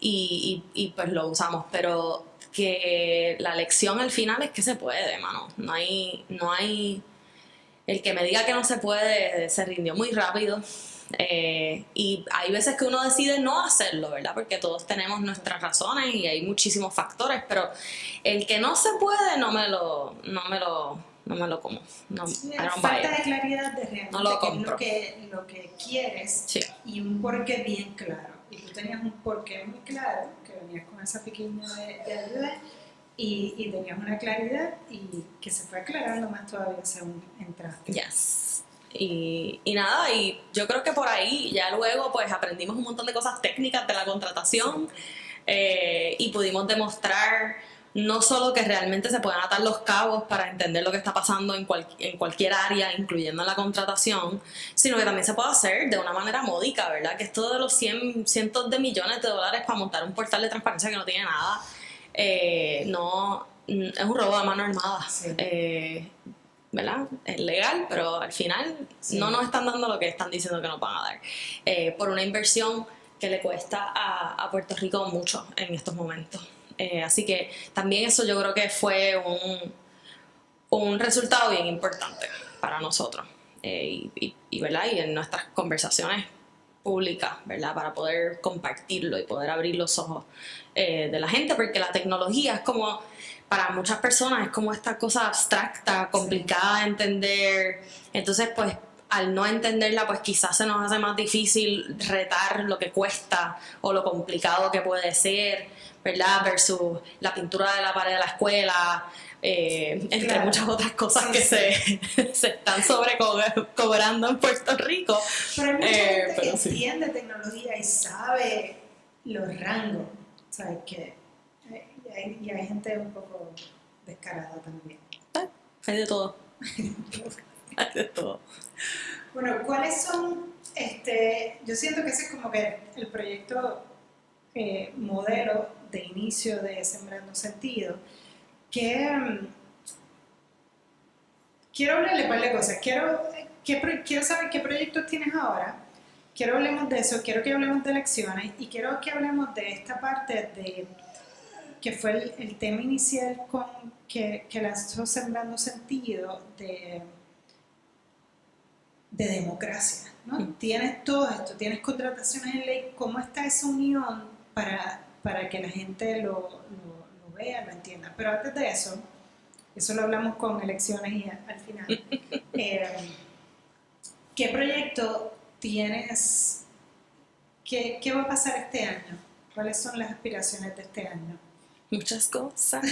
y pues lo usamos, pero que la lección al final es que se puede, mano. No hay el que me diga que no se puede se rindió muy rápido. Y hay veces que uno decide no hacerlo, ¿verdad? Porque todos tenemos nuestras razones y hay muchísimos factores, pero el que no se puede no me lo como. No, falta de claridad de realmente no lo compro. Qué es lo que quieres, sí. Y un porqué bien claro. Y tú tenías un porqué muy claro, que venías con esa pequeña de ayuda y tenías una claridad y que se fue aclarando más todavía según entraste. Yes. Y nada, y yo creo que por ahí ya luego pues aprendimos un montón de cosas técnicas de la contratación, y pudimos demostrar no solo que realmente se pueden atar los cabos para entender lo que está pasando en cualquier área, incluyendo en la contratación, sino que también se puede hacer de una manera módica, ¿verdad? Que esto de los cientos de millones de dólares para montar un portal de transparencia que no tiene nada, no, es un robo a mano armada. Sí. ¿Verdad? Es legal, pero al final no nos están dando lo que están diciendo que nos van a dar, por una inversión que le cuesta a Puerto Rico mucho en estos momentos. Así que también eso yo creo que fue un resultado bien importante para nosotros, ¿verdad? Y en nuestras conversaciones públicas, ¿verdad? Para poder compartirlo y poder abrir los ojos de la gente, porque la tecnología es como, para muchas personas es como esta cosa abstracta, complicada de entender. Entonces, pues, al no entenderla, pues quizás se nos hace más difícil retar lo que cuesta o lo complicado que puede ser, ¿verdad? Versus la pintura de la pared de la escuela, entre muchas otras cosas que se están sobrecobrando en Puerto Rico. Pero hay mucha gente que entiende tecnología y sabe los rangos, ¿sabes qué? Y hay gente un poco descarada también. Hay de todo. Hay de todo. Bueno, ¿cuáles son? Yo siento que ese es como que el proyecto modelo de inicio de Sembrando Sentido. Quiero hablarle un par de cosas. Quiero saber qué proyectos tienes ahora. Quiero que hablemos de eso. Quiero que hablemos de elecciones. Y quiero que hablemos de esta parte de que fue el tema inicial con que lanzó Sembrando Sentido de democracia, ¿no? Tienes todo esto, tienes contrataciones en ley. ¿Cómo está esa unión para que la gente lo vea, lo entienda? Pero antes de eso lo hablamos con elecciones y al final. ¿Qué proyecto tienes? ¿Qué va a pasar este año? ¿Cuáles son las aspiraciones de este año? Muchas cosas.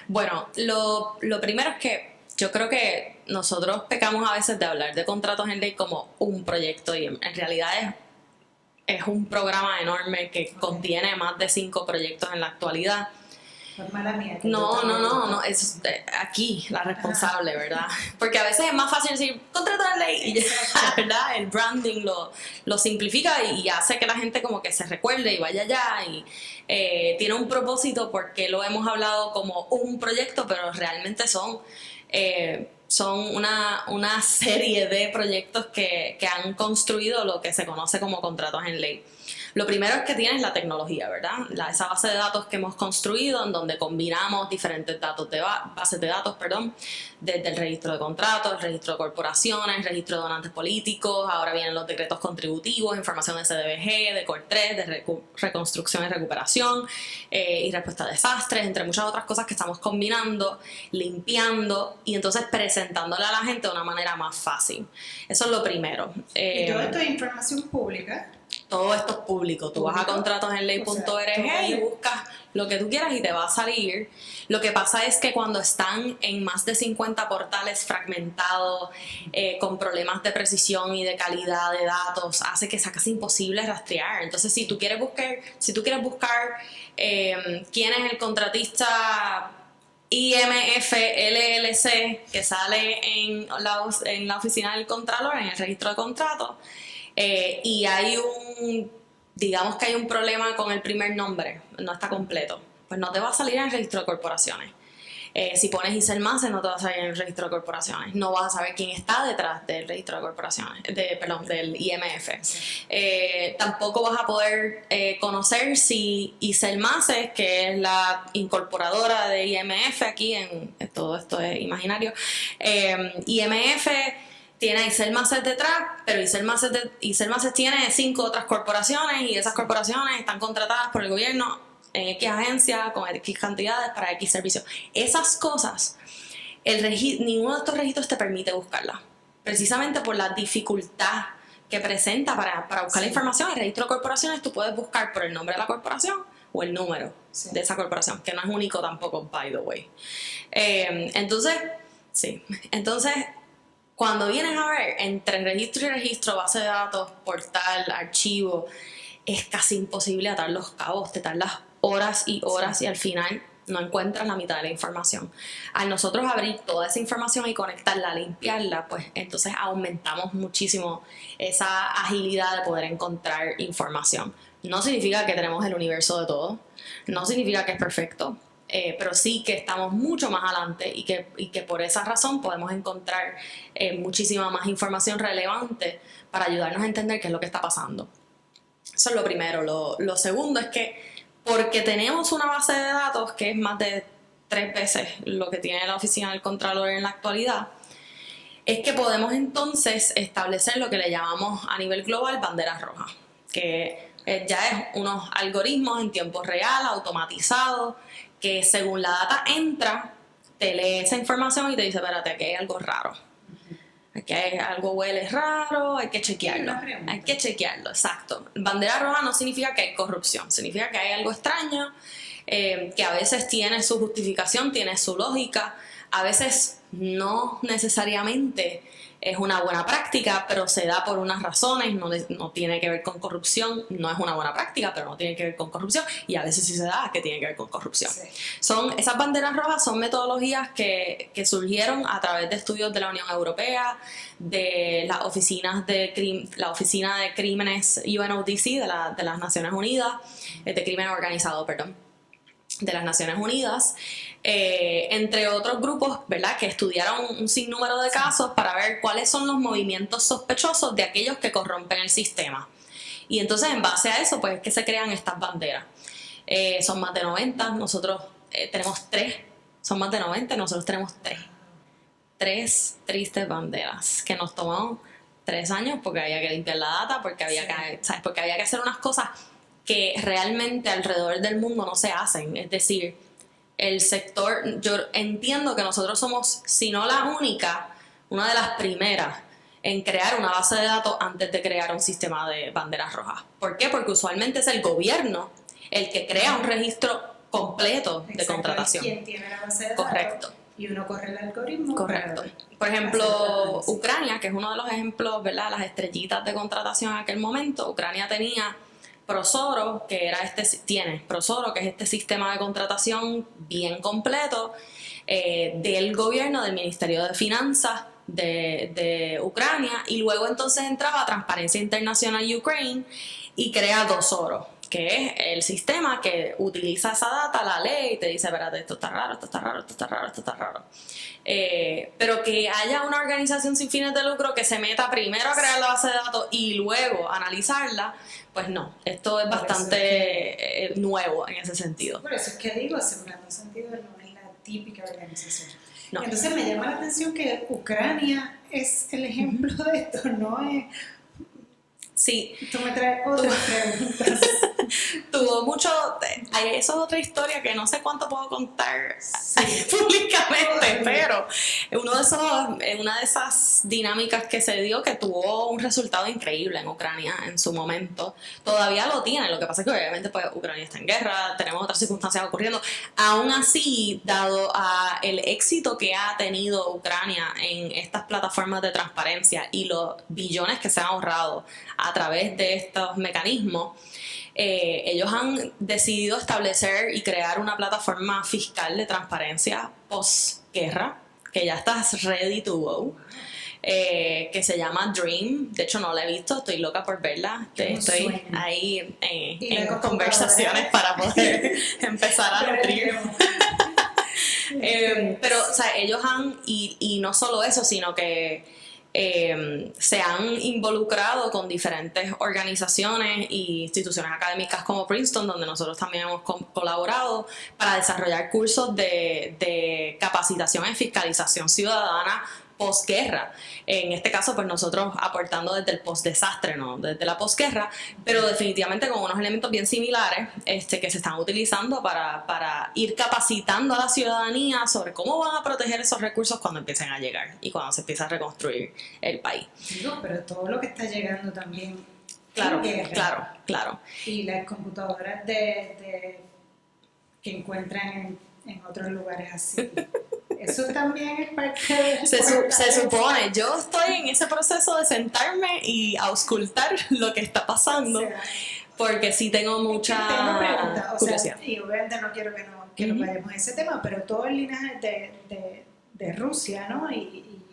Bueno, lo primero es que yo creo que nosotros pecamos a veces de hablar de contratos en ley como un proyecto y en realidad es un programa enorme que contiene más de 5 proyectos en la actualidad. Mala mía. No, es aquí la responsable, ¿verdad? Porque a veces es más fácil decir contrato de ley y ya, ¿verdad? El branding lo simplifica y hace que la gente como que se recuerde y vaya allá y tiene un propósito porque lo hemos hablado como un proyecto, pero realmente son una serie de proyectos que han construido lo que se conoce como contratos en ley. Lo primero es que tienes la tecnología, ¿verdad? Esa base de datos que hemos construido en donde combinamos diferentes datos de bases de datos, perdón, desde el registro de contratos, el registro de corporaciones, el registro de donantes políticos, ahora vienen los decretos contributivos, información de CDBG, de COR3, de reconstrucción y recuperación y respuesta a desastres, entre muchas otras cosas que estamos combinando, limpiando y entonces presentándole a la gente de una manera más fácil. Eso es lo primero. Y todo esto es información pública. Todo esto es público. Tú vas a contratosenley.org y buscas lo que tú quieras y te va a salir. Lo que pasa es que cuando están en más de 50 portales fragmentados, con problemas de precisión y de calidad de datos, hace que sea casi imposible rastrear. Entonces, si tú quieres buscar quién es el contratista IMF LLC que sale en la oficina del Contralor, en el registro de contratos, y digamos que hay un problema con el primer nombre, no está completo, pues no te va a salir en el registro de corporaciones. Si pones Iselmase no te va a salir en el registro de corporaciones, no vas a saber quién está detrás del registro de corporaciones, del IMF. Tampoco vas a poder conocer si Iselmase, que es la incorporadora de IMF aquí, todo esto es imaginario, IMF tiene a Iselmase detrás, pero Iselmase tiene 5 otras corporaciones y esas corporaciones están contratadas por el gobierno en X agencia con X cantidades para X servicios. Esas cosas, ninguno de estos registros te permite buscarlas, precisamente por la dificultad que presenta para buscar la información. El registro de corporaciones tú puedes buscar por el nombre de la corporación o el número de esa corporación, que no es único tampoco, by the way. Entonces, cuando vienes a ver entre registro y registro, base de datos, portal, archivo, es casi imposible atar los cabos, te tardas horas y horas y al final no encuentras la mitad de la información. Al nosotros abrir toda esa información y conectarla, limpiarla, pues entonces aumentamos muchísimo esa agilidad de poder encontrar información. No significa que tenemos el universo de todo, no significa que es perfecto, pero sí que estamos mucho más adelante y que por esa razón podemos encontrar muchísima más información relevante para ayudarnos a entender qué es lo que está pasando. Eso es lo primero. Lo segundo es que porque tenemos una base de datos que es más de 3 veces lo que tiene la oficina del Contralor en la actualidad, es que podemos entonces establecer lo que le llamamos a nivel global banderas rojas, que ya es unos algoritmos en tiempo real, automatizados, que según la data entra, te lee esa información y te dice, espérate, aquí hay algo raro. Aquí hay algo huele raro, hay que chequearlo. Hay que chequearlo, exacto. Bandera roja no significa que hay corrupción, significa que hay algo extraño, que a veces tiene su justificación, tiene su lógica, a veces no necesariamente es una buena práctica, pero se da por unas razones, no tiene que ver con corrupción, no es una buena práctica, pero no tiene que ver con corrupción, y a veces sí se da que tiene que ver con corrupción. Sí. Esas banderas rojas son metodologías que surgieron a través de estudios de la Unión Europea, de las oficinas la Oficina de Crímenes UNODC de las Naciones Unidas, de crimen organizado, perdón, de las Naciones Unidas, entre otros grupos, ¿verdad?, que estudiaron un sinnúmero de casos para ver cuáles son los movimientos sospechosos de aquellos que corrompen el sistema. Y entonces, en base a eso, pues es que se crean estas banderas. Son más de 90, nosotros tenemos 3. Son más de 90, nosotros tenemos 3. 3 tristes banderas que nos tomó 3 años porque había que limpiar la data, porque había que hacer unas cosas que realmente alrededor del mundo no se hacen. Es decir, el sector, yo entiendo que nosotros somos, si no la única, una de las primeras en crear una base de datos antes de crear un sistema de banderas rojas. ¿Por qué? Porque usualmente es el gobierno el que crea un registro completo de contratación. ¿Quién tiene la base de datos? Correcto. Y uno corre el algoritmo. Correcto. Por ejemplo, Ucrania, que es uno de los ejemplos, ¿verdad?, las estrellitas de contratación en aquel momento. Ucrania tenía Prosoro, que tiene Prosoro, que es este sistema de contratación bien completo del gobierno, del Ministerio de Finanzas de Ucrania, y luego entonces entraba a Transparencia Internacional Ukraine y crea Dosoro, que es el sistema que utiliza esa data, la lee y te dice, espérate, esto está raro, esto está raro, esto está raro, esto está raro. Pero que haya una organización sin fines de lucro que se meta primero a crear la base de datos y luego analizarla, pues no, esto es bastante nuevo en ese sentido. Por eso es que digo, Sembrando Sentido no es la típica organización. No. Entonces me llama la atención que Ucrania es el ejemplo de esto, no es... Sí. Tú me traes otras preguntas. Tuvo mucho... Eso es otra historia que no sé cuánto puedo contar públicamente, pero una de esas dinámicas que se dio que tuvo un resultado increíble en Ucrania en su momento. Todavía lo tiene, lo que pasa es que obviamente pues, Ucrania está en guerra, tenemos otras circunstancias ocurriendo. Aún así, dado el éxito que ha tenido Ucrania en estas plataformas de transparencia y los billones que se han ahorrado a través de estos mecanismos, ellos han decidido establecer y crear una plataforma fiscal de transparencia postguerra, que ya está ready to go, que se llama Dream. De hecho no la he visto, estoy loca por verla. Estoy ahí en conversaciones para poder empezar a nutrir. Pero o sea, ellos han, y no solo eso, sino que se han involucrado con diferentes organizaciones e instituciones académicas como Princeton, donde nosotros también hemos colaborado para desarrollar cursos de capacitación en fiscalización ciudadana posguerra. En este caso, pues nosotros aportando desde el postdesastre, no desde la posguerra, pero definitivamente con unos elementos bien similares que se están utilizando para ir capacitando a la ciudadanía sobre cómo van a proteger esos recursos cuando empiecen a llegar y cuando se empieza a reconstruir el país. Digo, pero todo lo que está llegando también. Claro, claro. Y las computadoras que encuentran en otros lugares así. Eso también es parte de... Se supone, yo estoy en ese proceso de sentarme y auscultar lo que está pasando, porque sí tengo mucha curiosidad. Y obviamente no quiero que nos vayamos a ese tema, pero todo el linaje de Rusia, ¿no? Y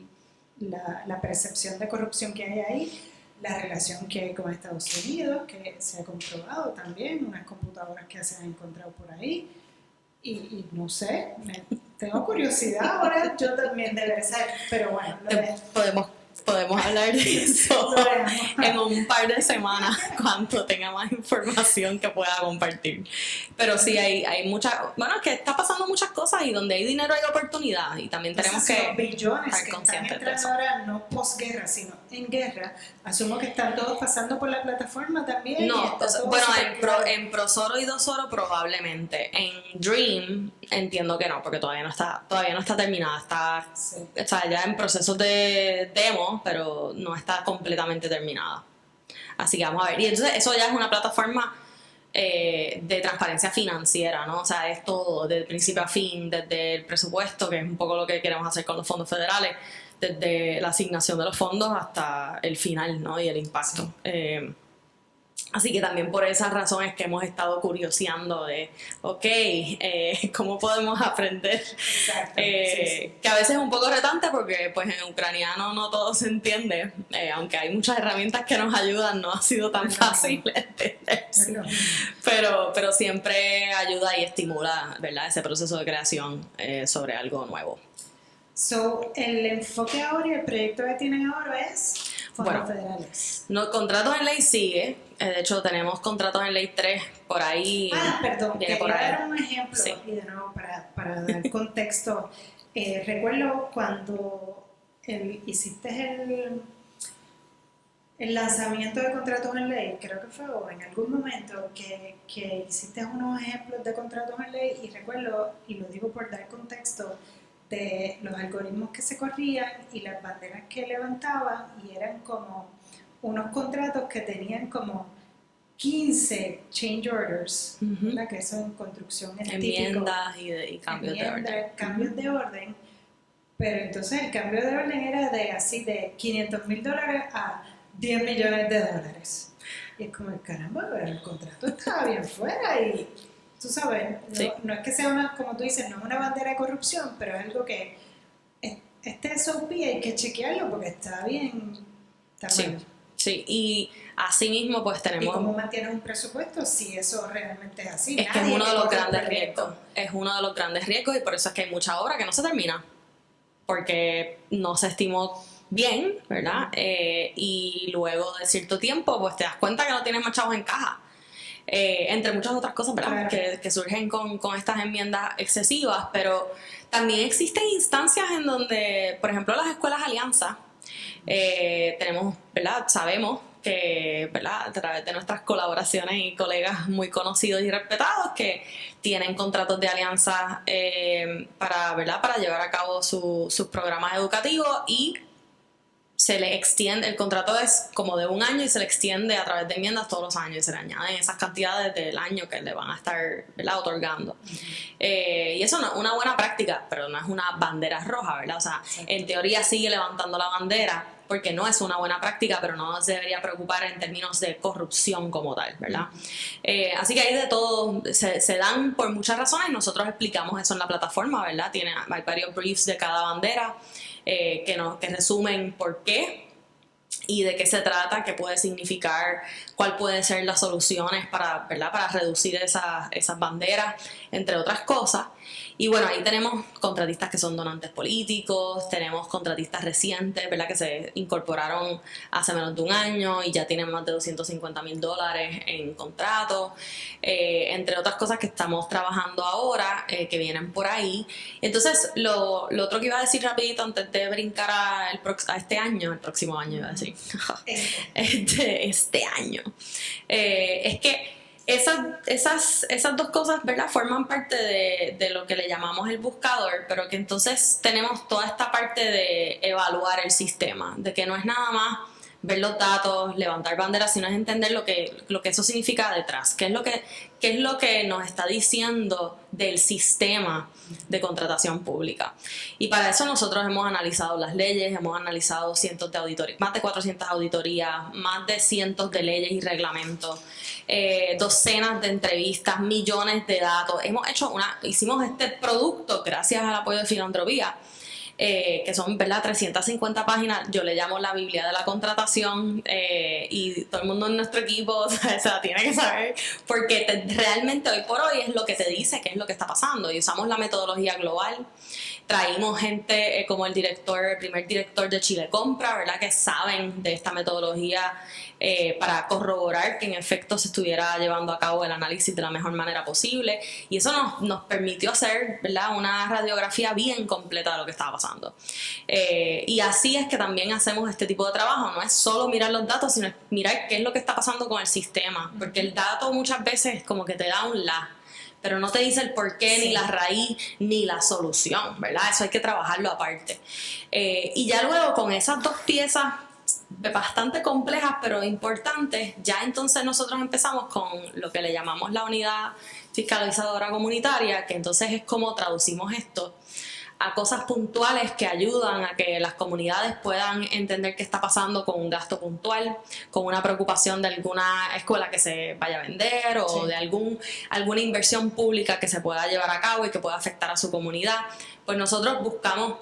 la percepción de corrupción que hay ahí, la relación que hay con Estados Unidos, que se ha comprobado también, unas computadoras que se han encontrado por ahí. Y no sé, tengo curiosidad ahora, yo también debería saber, pero bueno, podemos hablar de eso en un par de semanas cuando tenga más información que pueda compartir. Pero sí, hay muchas, bueno, es que está pasando muchas cosas y donde hay dinero hay oportunidad y también tenemos que los billones estar que conscientes están de eso. entrando ahora no posguerra, sino en guerra, asumo que están todos pasando por la plataforma también. No, bueno, en Prosoro y Dosoro probablemente. En Dream entiendo que no, porque todavía no está terminada, está ya en procesos de demo, pero no está completamente terminada. Así que vamos a ver. Y entonces eso ya es una plataforma de transparencia financiera, ¿no? O sea, es todo, desde principio a fin, desde el presupuesto, que es un poco lo que queremos hacer con los fondos federales, desde la asignación de los fondos hasta el final, ¿no? Y el impacto. Sí. Así que también por esas razones que hemos estado curioseando de, ¿cómo podemos aprender? Exacto, que a veces es un poco retante porque pues en ucraniano no todo se entiende, aunque hay muchas herramientas que nos ayudan, no ha sido tan fácil entenderse. Pero siempre ayuda y estimula, ¿verdad?, ese proceso de creación sobre algo nuevo. So, el enfoque ahora y el proyecto que tienen ahora es fondos federales. No, contratos en ley sigue. De hecho, tenemos contratos en ley 3 por ahí. Perdón, viene quería por ahí. dar un ejemplo, Sí. y de nuevo para dar contexto. Recuerdo cuando hiciste el lanzamiento de contratos en ley, creo que fue o en algún momento que hiciste unos ejemplos de contratos en ley, y recuerdo, y lo digo por dar contexto, de los algoritmos que se corrían y las banderas que levantaban, y eran como unos contratos que tenían como 15 change orders, ¿verdad? Que son construcción en enmiendas y cambios de orden. Cambios de orden, pero entonces el cambio de orden era de $500,000 a $10 millones. Y es como, caramba, pero el contrato estaba bien fuera y... Tú sabes, no es que sea como tú dices, no es una bandera de corrupción, pero es algo que este SOP hay que chequearlo porque está bien. Está mal. Sí, y asimismo pues ¿Y tenemos... cómo mantienes un presupuesto si eso realmente es así? Es que es Nadie uno de los corre grandes el riesgo. riesgos. Es uno de los grandes riesgos y por eso es que hay mucha obra que no se termina. Porque no se estimó bien, ¿verdad? Y luego de cierto tiempo, pues te das cuenta que no tienes más chavos en caja. Entre muchas otras cosas, ¿verdad? Claro. Que surgen con estas enmiendas excesivas, pero también existen instancias en donde, por ejemplo, las escuelas alianza, tenemos, ¿verdad? Sabemos que, ¿verdad? A través de nuestras colaboraciones y colegas muy conocidos y respetados que tienen contratos de alianza para, ¿verdad? Para llevar a cabo sus programas educativos y se le extiende, el contrato es como de un año y se le extiende a través de enmiendas todos los años y se le añaden esas cantidades del año que le van a estar, ¿verdad? Otorgando. Y eso no es una buena práctica, pero no es una bandera roja, ¿verdad? O sea, en teoría sigue levantando la bandera porque no es una buena práctica, pero no nos debería preocupar en términos de corrupción como tal, ¿verdad? Así que hay de todo, se dan por muchas razones, nosotros explicamos eso en la plataforma, ¿verdad? Hay varios briefs de cada bandera que resumen por qué y de qué se trata, qué puede significar, cuál pueden ser las soluciones para, ¿verdad? Para reducir esas banderas, entre otras cosas. Y bueno, ahí tenemos contratistas que son donantes políticos, tenemos contratistas recientes, ¿verdad? Que se incorporaron hace menos de un año y ya tienen más de $250,000 en contratos, entre otras cosas que estamos trabajando ahora, que vienen por ahí. Entonces, lo otro que iba a decir rapidito antes de brincar a este año, el próximo año iba a decir, este año, es que esas dos cosas, ¿verdad? Forman parte de lo que le llamamos el buscador, pero que entonces tenemos toda esta parte de evaluar el sistema, de que no es nada más ver los datos, levantar banderas, sino es entender lo que eso significa detrás, qué es lo que nos está diciendo del sistema de contratación pública. Y para eso nosotros hemos analizado las leyes, hemos analizado cientos de auditorías, más de 400 auditorías, más de cientos de leyes y reglamentos, docenas de entrevistas, millones de datos. Hicimos este producto gracias al apoyo de Filantropía, que son, ¿verdad? 350 páginas, yo le llamo la Biblia de la contratación, y todo el mundo en nuestro equipo se la tiene que saber porque realmente hoy por hoy es lo que te dice qué es lo que está pasando y usamos la metodología global. Traímos gente como el primer director de Chile Compra, ¿verdad? Que saben de esta metodología para corroborar que en efecto se estuviera llevando a cabo el análisis de la mejor manera posible. Y eso nos permitió hacer, ¿verdad? Una radiografía bien completa de lo que estaba pasando. Y así es que también hacemos este tipo de trabajo. No es solo mirar los datos, sino mirar qué es lo que está pasando con el sistema. Porque el dato muchas veces como que te da un pero no te dice el porqué, ni la raíz, ni la solución, ¿verdad? Eso hay que trabajarlo aparte. Y ya luego con esas dos piezas bastante complejas pero importantes, ya entonces nosotros empezamos con lo que le llamamos la unidad fiscalizadora comunitaria, que entonces es como traducimos esto a cosas puntuales que ayudan a que las comunidades puedan entender qué está pasando con un gasto puntual, con una preocupación de alguna escuela que se vaya a vender o de alguna inversión pública que se pueda llevar a cabo y que pueda afectar a su comunidad. Pues nosotros buscamos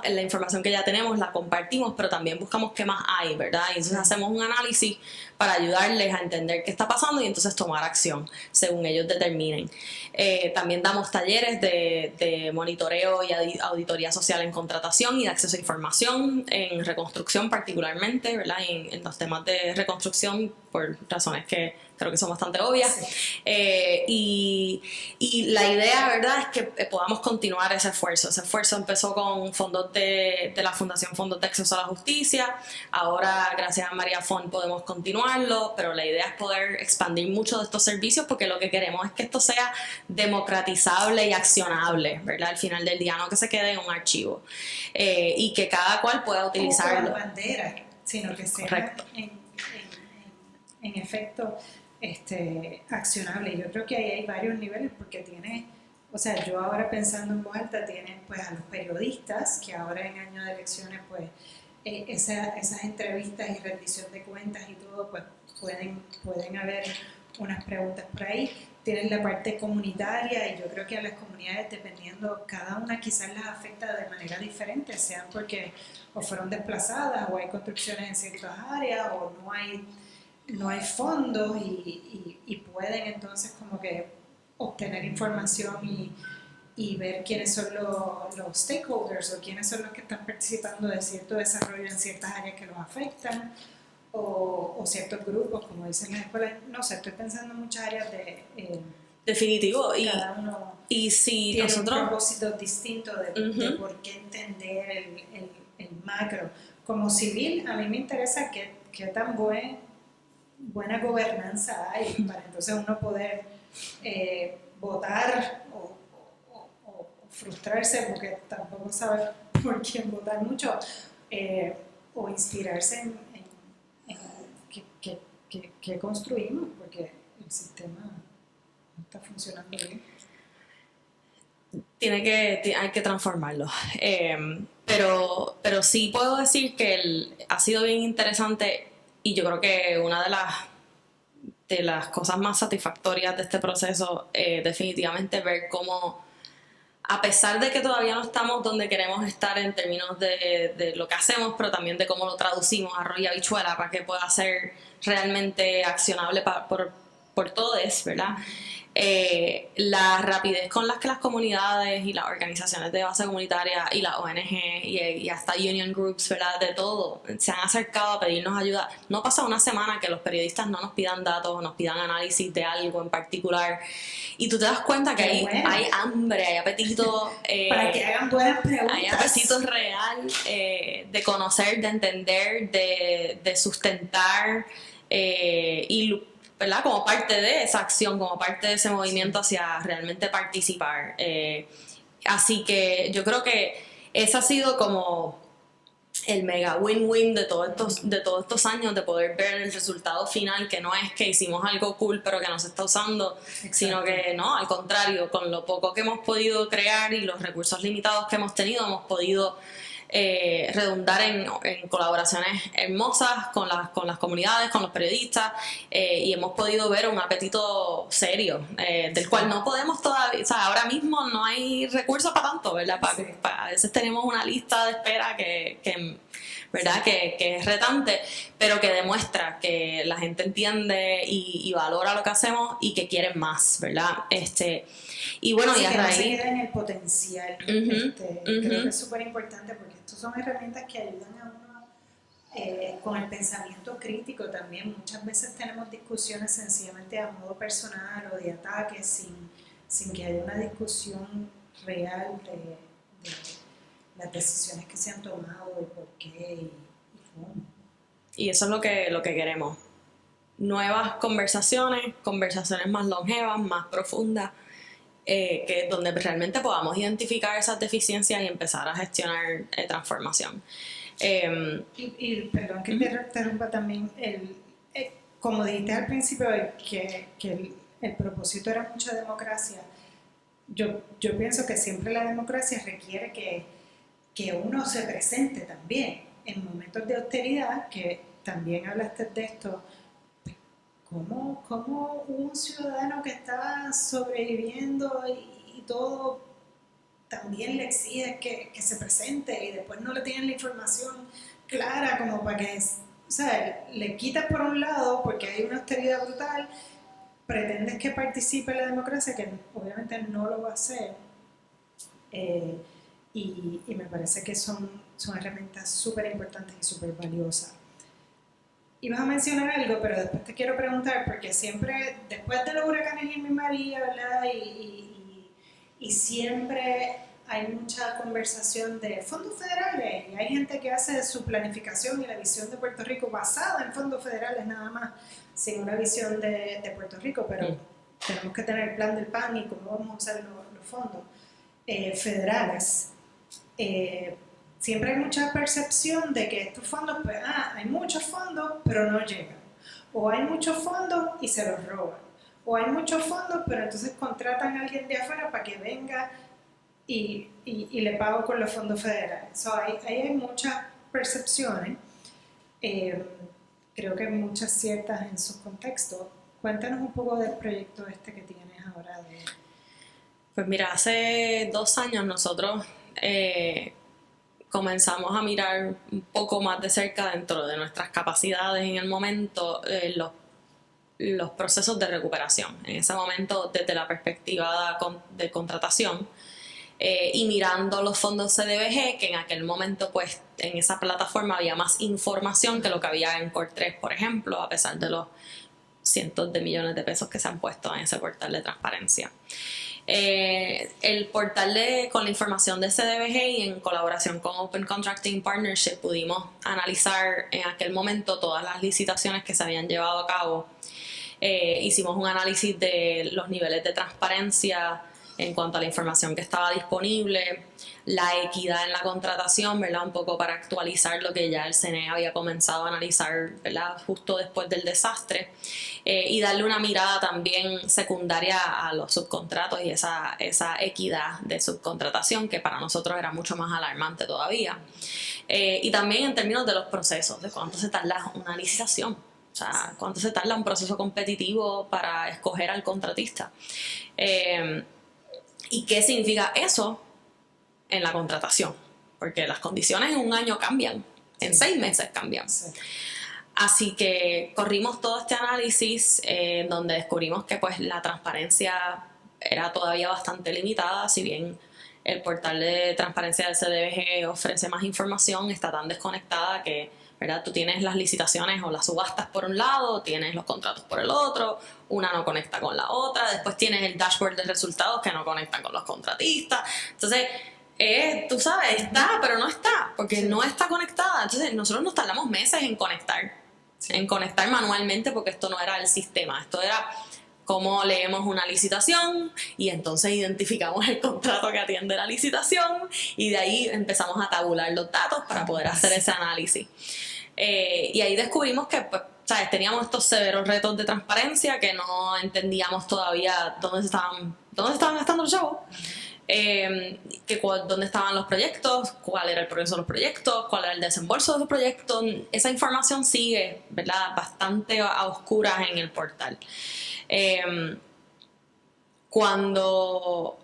la información que ya tenemos, la compartimos, pero también buscamos qué más hay, ¿verdad? Y entonces hacemos un análisis para ayudarles a entender qué está pasando y entonces tomar acción según ellos determinen. También damos talleres de monitoreo y auditoría social en contratación y de acceso a información en reconstrucción particularmente, ¿verdad? En los temas de reconstrucción por razones que creo que son bastante obvias. Y la idea, ¿verdad?, es que podamos continuar ese esfuerzo. Ese esfuerzo empezó con fondos de la Fundación Fondos de Acceso a la Justicia. Ahora, gracias a María Font, podemos continuarlo, pero la idea es poder expandir mucho de estos servicios porque lo que queremos es que esto sea democratizable y accionable, ¿verdad? Al final del día, no que se quede en un archivo. Y que cada cual pueda utilizarlo. No como bandera, sino que sea en efecto accionable. Yo creo que ahí hay varios niveles porque yo ahora pensando en voz alta, tienen pues a los periodistas que ahora en año de elecciones pues esas entrevistas y rendición de cuentas y todo pues pueden haber unas preguntas por ahí. Tienes la parte comunitaria y yo creo que a las comunidades, dependiendo, cada una quizás las afecta de manera diferente, sean porque o fueron desplazadas o hay construcciones en ciertas áreas o no hay fondos y pueden entonces como que obtener información y ver quiénes son los stakeholders o quiénes son los que están participando de cierto desarrollo en ciertas áreas que los afectan o ciertos grupos, como dicen las escuelas. No sé, estoy pensando en muchas áreas de... Definitivo. Cada uno y si tiene nosotros... un propósito distinto de por qué entender el macro. Como civil, a mí me interesa qué tan buena gobernanza hay para entonces uno poder votar o frustrarse porque tampoco sabe por quién votar mucho, o inspirarse en qué construimos, porque el sistema no está funcionando bien. Hay que transformarlo. Pero sí puedo decir que ha sido bien interesante y yo creo que una de las cosas más satisfactorias de este proceso definitivamente ver cómo, a pesar de que todavía no estamos donde queremos estar en términos de lo que hacemos, pero también de cómo lo traducimos a arroz y habichuela para que pueda ser realmente accionable por todos, ¿verdad? La rapidez con las que las comunidades y las organizaciones de base comunitaria y las ONG y hasta union groups, ¿verdad? De todo, se han acercado a pedirnos ayuda. No pasa una semana que los periodistas no nos pidan datos o nos pidan análisis de algo en particular y tú te das cuenta que hay hambre, hay apetito para que hagan buenas preguntas, hay apetito real de conocer, de entender, de sustentar y, ¿verdad? Como parte de esa acción, como parte de ese movimiento hacia realmente participar. Así que yo creo que ese ha sido como el mega win-win de todos estos años, de poder ver el resultado final, que no es que hicimos algo cool pero que no se está usando. Exacto. Sino que no, al contrario, con lo poco que hemos podido crear y los recursos limitados que hemos tenido, hemos podido redundar en colaboraciones hermosas con las comunidades, con los periodistas, y hemos podido ver un apetito serio, del cual no podemos todavía, o sea, ahora mismo no hay recursos para tanto, ¿verdad? A veces tenemos una lista de espera ¿verdad? Que es retante, pero que demuestra que la gente entiende y valora lo que hacemos y que quieren más, ¿verdad? Y bueno, sí, y a raíz... que no se queda en el potencial. Creo que es súper importante porque estas son herramientas que ayudan a uno con el pensamiento crítico también. Muchas veces tenemos discusiones sencillamente a modo personal o de ataque sin que haya una discusión real de las decisiones que se han tomado y por qué y cómo. Y eso es lo que queremos. Nuevas conversaciones más longevas, más profundas, que donde realmente podamos identificar esas deficiencias y empezar a gestionar transformación. Y perdón que te interrumpa también, como dijiste al principio, que el propósito era mucha democracia. Yo pienso que siempre la democracia requiere que uno se presente también en momentos de austeridad, que también hablaste de esto. ¿Cómo un ciudadano que está sobreviviendo y todo también le exige que se presente y después no le tienen la información clara como para que, o sea, le quitas por un lado porque hay una austeridad brutal, pretendes que participe en la democracia, que obviamente no lo va a hacer, y me parece que son herramientas súper importantes y súper valiosas. Ibas a mencionar algo, pero después te quiero preguntar, porque siempre, después de los huracanes Irma y María, ¿verdad? Y siempre hay mucha conversación de fondos federales, y hay gente que hace su planificación y la visión de Puerto Rico basada en fondos federales nada más, sin una visión de Puerto Rico, pero tenemos que tener el plan del PAN y cómo vamos a usar los fondos federales. Siempre hay mucha percepción de que estos fondos, pues, hay muchos fondos, pero no llegan. O hay muchos fondos y se los roban. O hay muchos fondos, pero entonces contratan a alguien de afuera para que venga y le pago con los fondos federales. So, ahí hay muchas percepciones. Creo que hay muchas ciertas en sus contextos. Cuéntanos un poco del proyecto este que tienes ahora de... Pues mira, hace 2 años nosotros comenzamos a mirar un poco más de cerca dentro de nuestras capacidades en el momento los procesos de recuperación. En ese momento, desde la perspectiva de contratación y mirando los fondos CDBG, que en aquel momento pues en esa plataforma había más información que lo que había en Core 3, por ejemplo, a pesar de los cientos de millones de pesos que se han puesto en ese portal de transparencia. El portal con la información de CDBG y en colaboración con Open Contracting Partnership pudimos analizar en aquel momento todas las licitaciones que se habían llevado a cabo. Hicimos un análisis de los niveles de transparencia en cuanto a la información que estaba disponible, la equidad en la contratación, ¿verdad? Un poco para actualizar lo que ya el CNE había comenzado a analizar, ¿verdad? Justo después del desastre, y darle una mirada también secundaria a los subcontratos y esa equidad de subcontratación que para nosotros era mucho más alarmante todavía. Y también en términos de los procesos, de cuánto se tarda una licitación. O sea, cuánto se tarda un proceso competitivo para escoger al contratista. ¿Y qué significa eso en la contratación? Porque las condiciones en un año cambian, en 6 meses cambian. Sí. Así que corrimos todo este análisis donde descubrimos que pues, la transparencia era todavía bastante limitada, si bien el portal de transparencia del CDBG ofrece más información, está tan desconectada que, ¿verdad? Tú tienes las licitaciones o las subastas por un lado, tienes los contratos por el otro, una no conecta con la otra, después tienes el dashboard de resultados que no conectan con los contratistas. Entonces, tú sabes, está, pero no está, porque no está conectada. Entonces, nosotros nos tardamos meses en conectar manualmente, porque esto no era el sistema, esto era cómo leemos una licitación y entonces identificamos el contrato que atiende la licitación y de ahí empezamos a tabular los datos para poder hacer ese análisis. Y ahí descubrimos que pues, ¿sabes? Teníamos estos severos retos de transparencia que no entendíamos todavía dónde se estaban gastando los chavos, dónde estaban los proyectos, cuál era el progreso de los proyectos, cuál era el desembolso de los proyectos. Esa información sigue, ¿verdad? Bastante a oscuras en el portal. Cuando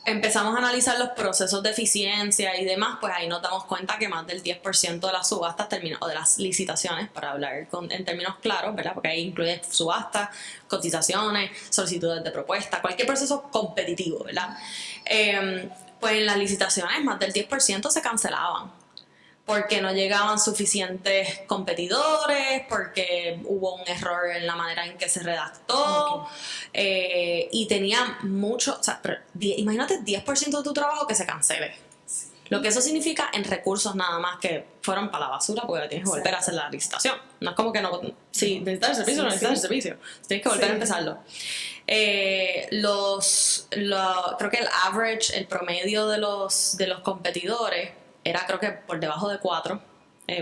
empezamos a analizar los procesos de eficiencia y demás, pues ahí nos damos cuenta que más del 10% de las subastas o de las licitaciones, para hablar en términos claros, ¿verdad? Porque ahí incluye subastas, cotizaciones, solicitudes de propuesta, cualquier proceso competitivo, ¿verdad? Pues en las licitaciones más del 10% se cancelaban porque no llegaban suficientes competidores, porque hubo un error en la manera en que se redactó, y tenía mucho, o sea, imagínate 10% de tu trabajo que se cancele. Sí. Lo que eso significa en recursos nada más que fueron para la basura, porque tienes que volver a hacer la licitación. No es como que no, si necesitas el servicio, no necesitas el servicio. Tienes que volver a empezarlo. Creo que el promedio de los competidores era creo que por debajo de 4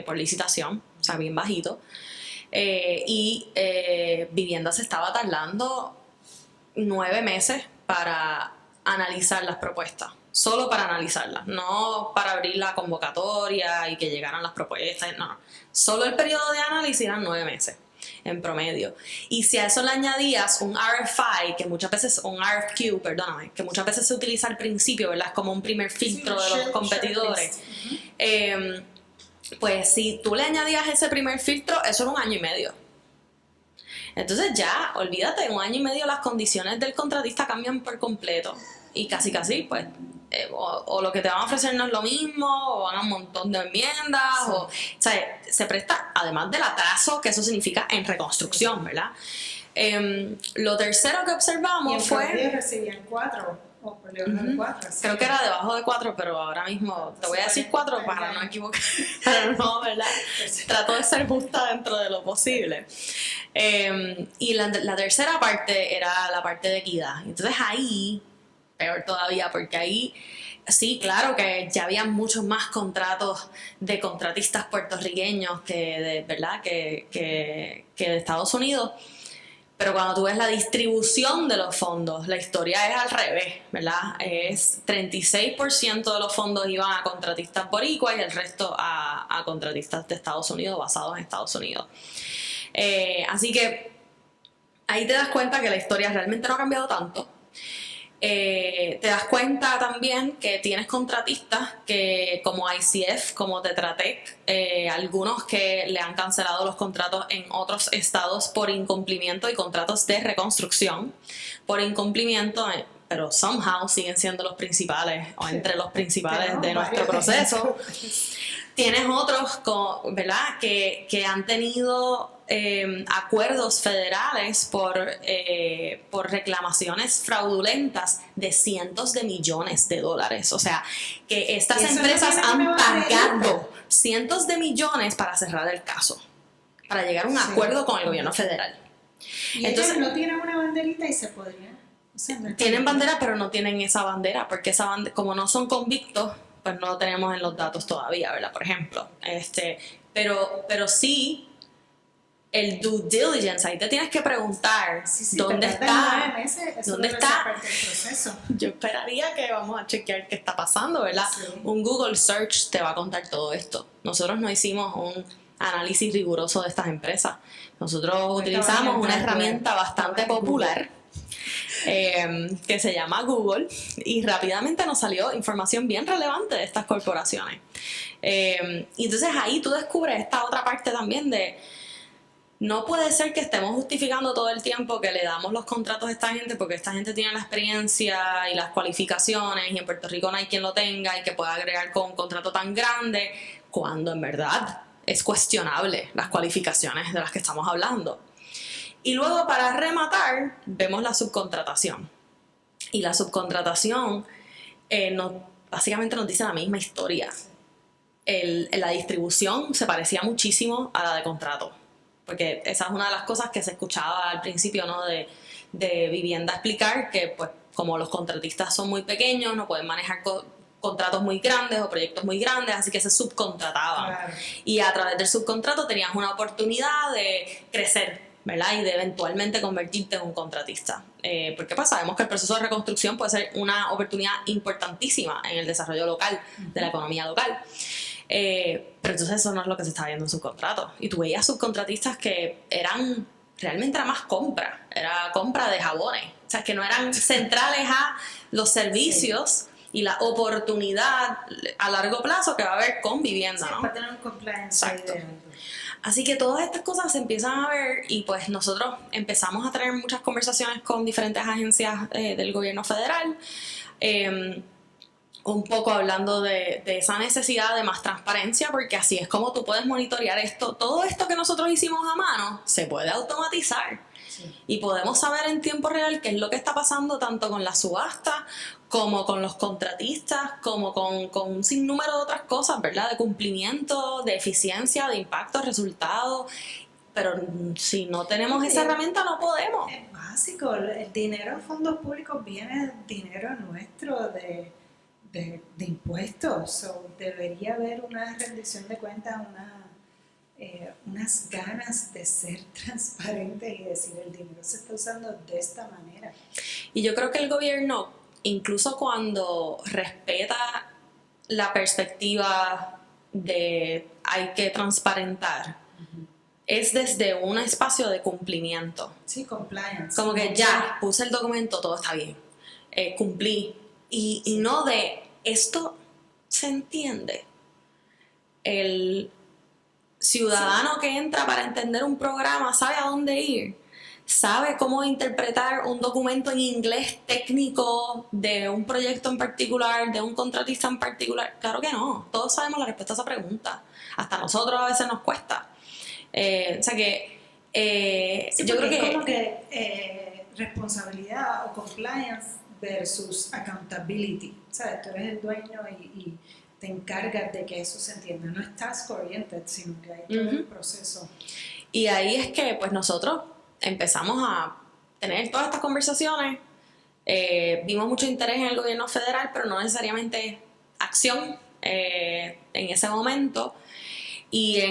por licitación, o sea, bien bajito. Y Vivienda se estaba tardando 9 meses para analizar las propuestas, solo para analizarlas, no para abrir la convocatoria y que llegaran las propuestas, no. Solo el periodo de análisis eran 9 meses en promedio. Y si a eso le añadías un RFI, que muchas veces, un RFQ, perdóname, que muchas veces se utiliza al principio, ¿verdad? Es como un primer filtro de los competidores. Pues si tú le añadías ese primer filtro, eso era 1 año y medio. Entonces ya, olvídate, en 1 año y medio las condiciones del contratista cambian por completo. Y casi, pues, o lo que te van a ofrecer no es lo mismo, o van a un montón de enmiendas, sí. O sea, se presta, además del atraso que eso significa en reconstrucción, ¿verdad? Lo tercero que observamos fue... Y recibían 4, o por debajo de 4. Creo que era debajo de 4, pero ahora mismo te voy a decir 4 para no equivocar. Pero no, ¿verdad? Trato de ser justa dentro de lo posible. Y la tercera parte era la parte de equidad. Entonces ahí... peor todavía, porque ahí sí, claro que ya había muchos más contratos de contratistas puertorriqueños que de Estados Unidos, pero cuando tú ves la distribución de los fondos, la historia es al revés, ¿verdad? Es 36% de los fondos iban a contratistas boricuas y el resto a contratistas de Estados Unidos, basados en Estados Unidos. Así que ahí te das cuenta que la historia realmente no ha cambiado tanto. Te das cuenta también que tienes contratistas que, como ICF, como Tetra Tech, algunos que le han cancelado los contratos en otros estados por incumplimiento y contratos de reconstrucción por incumplimiento, pero somehow siguen siendo los principales o entre los principales de nuestro proceso. Tienes otros, ¿verdad?, que han tenido acuerdos federales por reclamaciones fraudulentas de cientos de millones de dólares. O sea, que estas empresas han pagado cientos de millones para cerrar el caso, para llegar a un acuerdo con el gobierno federal. Y entonces no tienen una banderita y se podría... O sea, no tienen bandera, pero no tienen esa bandera, porque como no son convictos, pues no lo tenemos en los datos todavía, ¿verdad? Por ejemplo. Pero sí, el due diligence, ahí te tienes que preguntar dónde está. 9 meses, ¿Dónde está? Parte del proceso. Yo esperaría que vamos a chequear qué está pasando, ¿verdad? Sí. Un Google Search te va a contar todo esto. Nosotros no hicimos un análisis riguroso de estas empresas. Nosotros utilizamos una herramienta bastante popular que se llama Google, y rápidamente nos salió información bien relevante de estas corporaciones. Y entonces ahí tú descubres esta otra parte también de no puede ser que estemos justificando todo el tiempo que le damos los contratos a esta gente porque esta gente tiene la experiencia y las cualificaciones y en Puerto Rico no hay quien lo tenga y que pueda agregar con un contrato tan grande, cuando en verdad es cuestionable las cualificaciones de las que estamos hablando. Y luego, para rematar, vemos la subcontratación. Y la subcontratación básicamente nos dice la misma historia. La distribución se parecía muchísimo a la de contrato. Porque esa es una de las cosas que se escuchaba al principio, ¿no? de Vivienda explicar que, pues, como los contratistas son muy pequeños, no pueden manejar contratos muy grandes o proyectos muy grandes, así que se subcontrataban. Claro. Y a través del subcontrato tenías una oportunidad de crecer, ¿verdad? Y de eventualmente convertirte en un contratista. Porque pues sabemos que el proceso de reconstrucción puede ser una oportunidad importantísima en el desarrollo local, de la economía local. Pero entonces eso no es lo que se está viendo en subcontratos. Y tú veías subcontratistas que realmente era más compra, era compra de jabones. O sea, que no eran centrales a los servicios y la oportunidad a largo plazo que va a haber con vivienda, ¿no? Para tener un compliance. Exacto. Así que todas estas cosas se empiezan a ver y pues nosotros empezamos a tener muchas conversaciones con diferentes agencias del gobierno federal, un poco hablando de esa necesidad de más transparencia, porque así es como tú puedes monitorear esto. Todo esto que nosotros hicimos a mano se puede automatizar. Sí. Y podemos saber en tiempo real qué es lo que está pasando tanto con la subasta como con los contratistas, como con un sinnúmero de otras cosas, ¿verdad? De cumplimiento, de eficiencia, de impacto, resultados. Pero si no tenemos esa herramienta no podemos. Es básico. El dinero en fondos públicos viene dinero nuestro de impuestos. So, debería haber una rendición de cuentas, unas ganas de ser transparente y decir el dinero se está usando de esta manera. Y yo creo que el gobierno, incluso cuando respeta la perspectiva de hay que transparentar, es desde un espacio de cumplimiento. Sí, compliance. Como que ya puse el documento, todo está bien, cumplí. Y no de esto se entiende. El ciudadano que entra para entender un programa sabe a dónde ir, sabe cómo interpretar un documento en inglés técnico de un proyecto en particular, de un contratista en particular. Claro que no, todos sabemos la respuesta a esa pregunta, hasta nosotros a veces nos cuesta. O sea que yo creo que es como que responsabilidad o compliance versus accountability. ¿Sabes? Tú eres el dueño y te encargas de que eso se entienda. No es task oriented, sino que hay todo el proceso. Y ahí es que pues nosotros empezamos a tener todas estas conversaciones. Vimos mucho interés en el gobierno federal, pero no necesariamente acción en ese momento. Y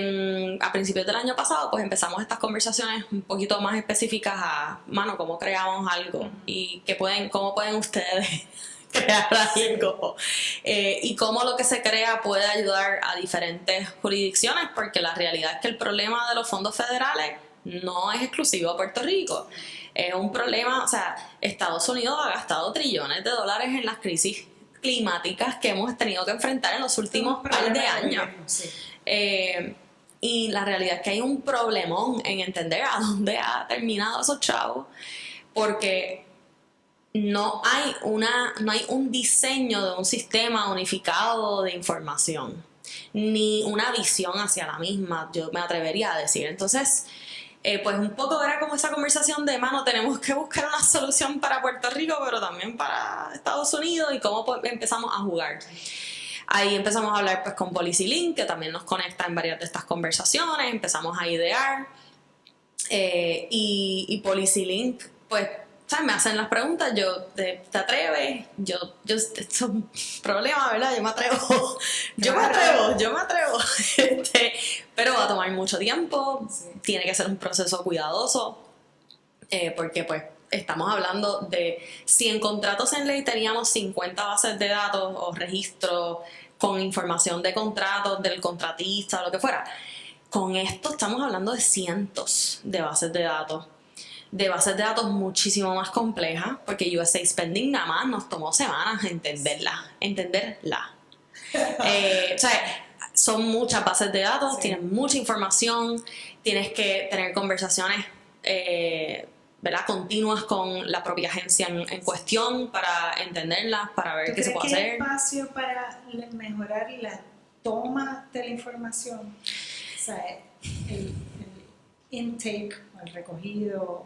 a principios del año pasado pues empezamos estas conversaciones un poquito más específicas a, ¿cómo creamos algo? Y ¿cómo pueden ustedes crear algo? Y cómo lo que se crea puede ayudar a diferentes jurisdicciones, porque la realidad es que el problema de los fondos federales no es exclusivo a Puerto Rico. Es un problema, o sea, Estados Unidos ha gastado trillones de dólares en las crisis climáticas que hemos tenido que enfrentar en los últimos par de años. Sí. Y la realidad es que hay un problemón en entender a dónde ha terminado esos chavos, porque no hay un diseño de un sistema unificado de información, ni una visión hacia la misma, yo me atrevería a decir. Entonces, pues un poco era como esa conversación de, mano, tenemos que buscar una solución para Puerto Rico, pero también para Estados Unidos, y cómo empezamos a jugar. Ahí empezamos a hablar pues con PolicyLink, que también nos conecta en varias de estas conversaciones, empezamos a idear, y PolicyLink, pues, ¿sabes? Me hacen las preguntas, ¿te atreves? Esto es un problema, ¿verdad? Yo me atrevo. Pero va a tomar mucho tiempo, tiene que ser un proceso cuidadoso, porque pues estamos hablando de, si en contratos en ley teníamos 50 bases de datos o registros con información de contratos, del contratista o lo que fuera, con esto estamos hablando de cientos de bases de datos muchísimo más complejas, porque USA Spending nada más nos tomó semanas entenderla. O sea, son muchas bases de datos, tienen mucha información, tienes que tener conversaciones ¿verdad? Continuas con la propia agencia en cuestión para entenderlas, para ver qué se puede hacer. ¿Hay espacio para mejorar la toma de la información? O sea, el intake o el recogido.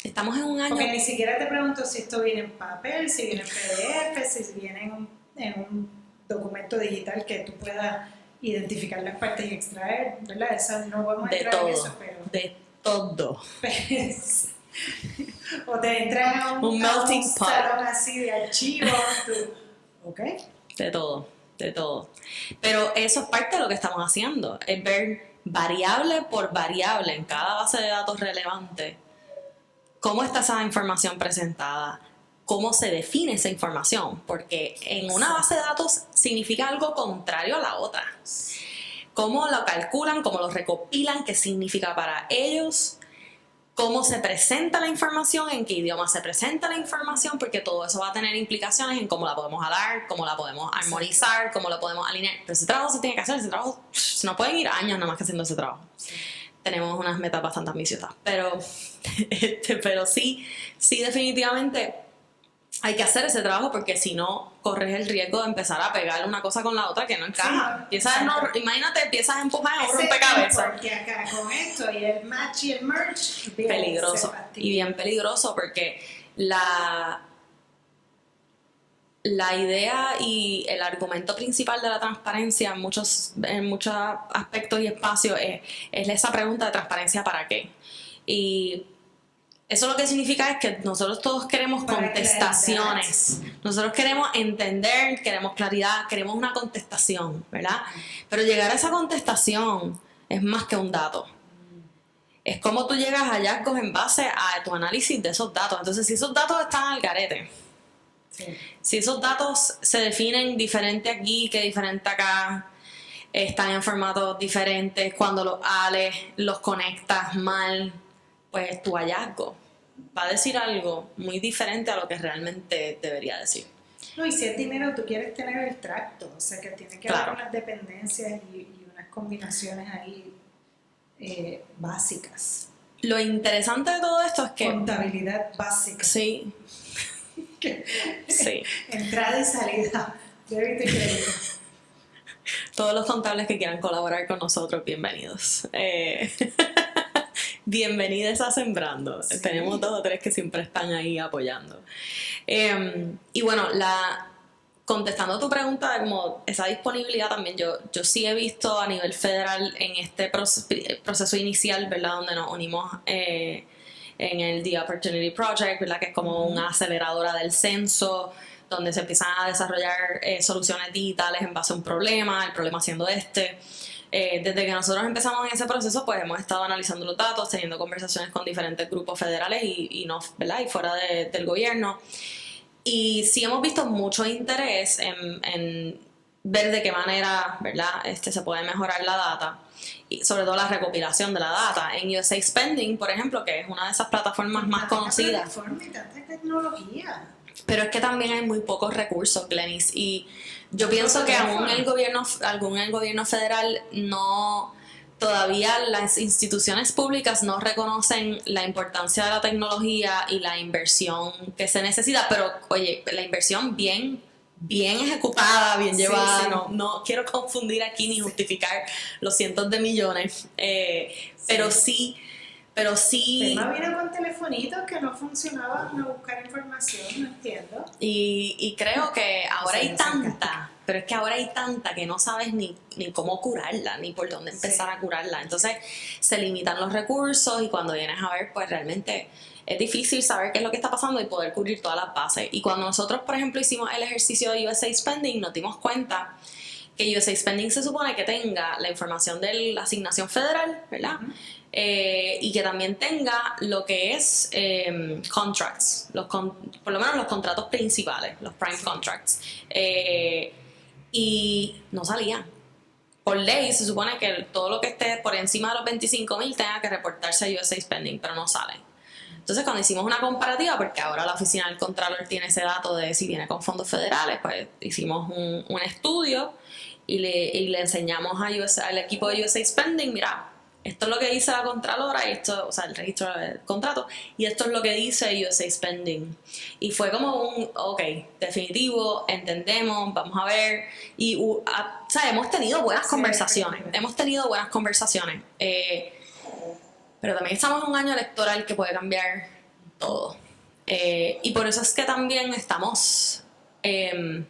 Estamos en un año... Porque ni siquiera te pregunto si esto viene en papel, si viene en PDF, si viene en un documento digital que tú puedas identificar las partes y extraer, ¿verdad? Eso no vamos a entrar en eso, pero... De todo. Pues, o te entran a un melting pot. salón así de archivos, ¿ok? De todo. Pero eso es parte de lo que estamos haciendo, es ver variable por variable en cada base de datos relevante cómo está esa información presentada, cómo se define esa información, porque en una base de datos significa algo contrario a la otra. Cómo lo calculan, cómo lo recopilan, qué significa para ellos, cómo se presenta la información, en qué idioma se presenta la información, porque todo eso va a tener implicaciones en cómo la podemos hablar, cómo la podemos armonizar, cómo la podemos alinear. Pero ese trabajo se tiene que hacer, ese trabajo no pueden ir años nada más que haciendo ese trabajo. Sí. Tenemos unas metas bastante ambiciosas, pero sí definitivamente hay que hacer ese trabajo, porque si no corres el riesgo de empezar a pegar una cosa con la otra que no encaja. Sí, imagínate, empiezas a empujar en un rompecabezas. Porque acá con esto y el match y el merge, peligroso y bien peligroso, porque la idea y el argumento principal de la transparencia en muchos aspectos y espacios es esa pregunta de transparencia ¿para qué? Y eso lo que significa es que nosotros todos queremos contestaciones, nosotros queremos entender, queremos claridad, queremos una contestación, ¿verdad? Pero llegar a esa contestación es más que un dato. Es como tú llegas a hallazgos en base a tu análisis de esos datos. Entonces, si esos datos están al garete, si esos datos se definen diferente aquí que diferente acá, están en formatos diferentes, cuando los conectas mal, pues tu hallazgo va a decir algo muy diferente a lo que realmente debería decir. No, y si es dinero, tú quieres tener el tracto, o sea que tiene que haber unas dependencias y unas combinaciones ahí básicas. Lo interesante de todo esto es que... Contabilidad básica. Sí. Sí. Entrada y salida. Débito y crédito. Todos los contables que quieran colaborar con nosotros, bienvenidos. Bienvenidos a Sembrando. Sí. Tenemos 2 o 3 que siempre están ahí apoyando. Y bueno, contestando a tu pregunta, como esa disponibilidad también, yo sí he visto a nivel federal en este proceso inicial, ¿verdad? Donde nos unimos en el The Opportunity Project, ¿verdad? Que es como una aceleradora del censo, donde se empiezan a desarrollar soluciones digitales en base a un problema, el problema siendo desde que nosotros empezamos en ese proceso, pues hemos estado analizando los datos, teniendo conversaciones con diferentes grupos federales y no, ¿verdad? Y fuera del gobierno. Y sí hemos visto mucho interés en ver de qué manera, ¿verdad? Se puede mejorar la data y sobre todo la recopilación de la data. En USA Spending, por ejemplo, que es una de esas plataformas más conocidas. Plataforma y tanta tecnología. Pero es que también hay muy pocos recursos, Glenis, y yo pienso que aún el gobierno federal no, todavía las instituciones públicas no reconocen la importancia de la tecnología y la inversión que se necesita, pero oye, la inversión bien ejecutada, bien llevada, sí. No quiero confundir aquí ni justificar los cientos de millones, pero sí. FEMA vino con telefonitos que no funcionaban a buscar información, no entiendo. Y creo que ahora hay tanta, pero es que ahora hay tanta que no sabes ni cómo curarla, ni por dónde empezar a curarla. Entonces se limitan los recursos y cuando vienes a ver, pues realmente es difícil saber qué es lo que está pasando y poder cubrir todas las bases. Y cuando nosotros, por ejemplo, hicimos el ejercicio de USA Spending, nos dimos cuenta que USA Spending se supone que tenga la información de la asignación federal, ¿verdad? Uh-huh. Y que también tenga lo que es contracts, por lo menos los contratos principales, los prime contracts. Y no salían. Por ley se supone que todo lo que esté por encima de los 25,000 tenga que reportarse a USA Spending, pero no sale. Entonces cuando hicimos una comparativa, porque ahora la oficina del Contralor tiene ese dato de si viene con fondos federales, pues hicimos un estudio y le enseñamos al equipo de USA Spending, mira, esto es lo que dice la Contralora y esto, o sea, el registro del contrato, y esto es lo que dice USA Spending. Y fue como ok, definitivo, entendemos, vamos a ver. Y, o sea, hemos tenido buenas conversaciones. Pero también estamos en un año electoral que puede cambiar todo. Y por eso es que también estamos, de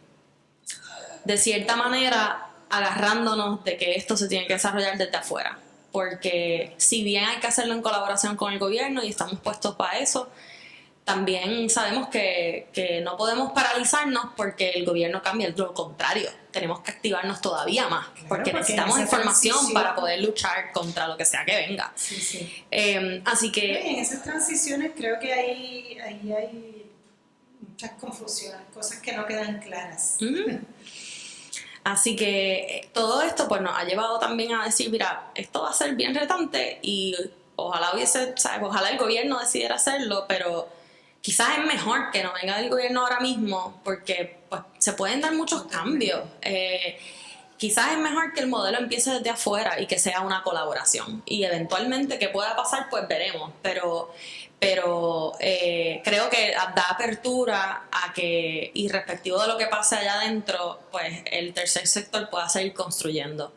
cierta manera, agarrándonos de que esto se tiene que desarrollar desde afuera. Porque si bien hay que hacerlo en colaboración con el gobierno y estamos puestos para eso, también sabemos que no podemos paralizarnos porque el gobierno cambia, lo contrario, tenemos que activarnos todavía más, porque necesitamos información para poder luchar contra lo que sea que venga. Sí. Así que... En esas transiciones creo que ahí hay muchas confusiones, cosas que no quedan claras. Uh-huh. Así que todo esto pues nos ha llevado también a decir, mira, esto va a ser bien retante y ojalá el gobierno decidiera hacerlo, pero quizás es mejor que no venga del gobierno ahora mismo porque pues, se pueden dar muchos cambios. Quizás es mejor que el modelo empiece desde afuera y que sea una colaboración. Y eventualmente qué pueda pasar, pues veremos. Pero creo que da apertura a que, irrespectivo de lo que pase allá adentro, pues el tercer sector pueda seguir construyendo.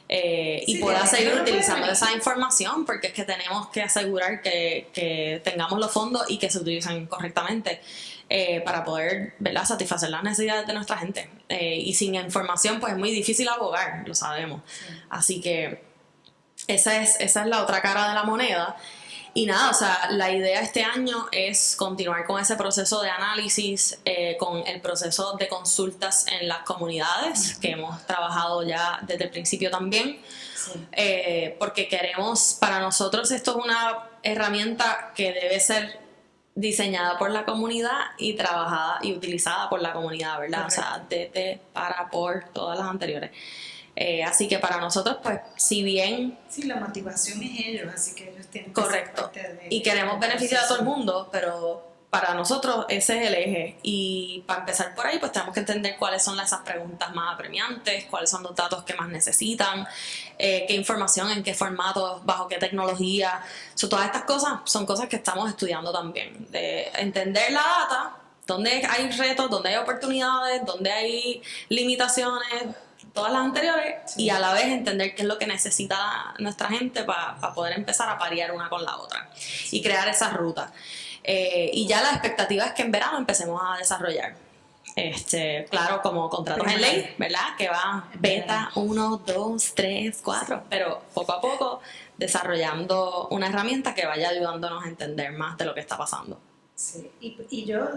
Y pueda seguir utilizando esa información, porque es que tenemos que asegurar que tengamos los fondos y que se utilicen correctamente para poder, ¿verdad?, satisfacer las necesidades de nuestra gente. Y sin información pues es muy difícil abogar, lo sabemos. Sí. Así que esa es la otra cara de la moneda. Y nada, o sea, la idea este año es continuar con ese proceso de análisis, con el proceso de consultas en las comunidades, que hemos trabajado ya desde el principio también, porque queremos, para nosotros esto es una herramienta que debe ser diseñada por la comunidad y trabajada y utilizada por la comunidad, ¿verdad? Correcto. O sea, desde, para, por, todas las anteriores. Así que para nosotros, pues, si bien... Sí, la motivación es ellos, así que ellos tienen que ser parte de... Y queremos beneficiar a todo el mundo, pero para nosotros ese es el eje. Y para empezar por ahí, pues tenemos que entender cuáles son esas preguntas más apremiantes, cuáles son los datos que más necesitan, qué información, en qué formato, bajo qué tecnología. Todas estas cosas son cosas que estamos estudiando también. De entender la data, dónde hay retos, dónde hay oportunidades, dónde hay limitaciones, todas las anteriores, sí. Y a la vez entender qué es lo que necesita nuestra gente para poder empezar a parear una con la otra, sí. Y crear esas rutas. Y ya la expectativa es que en verano empecemos a desarrollar. Claro, como contratos en ley, ¿verdad? Que va beta 1, 2, 3, 4, pero poco a poco desarrollando una herramienta que vaya ayudándonos a entender más de lo que está pasando. Sí, y yo,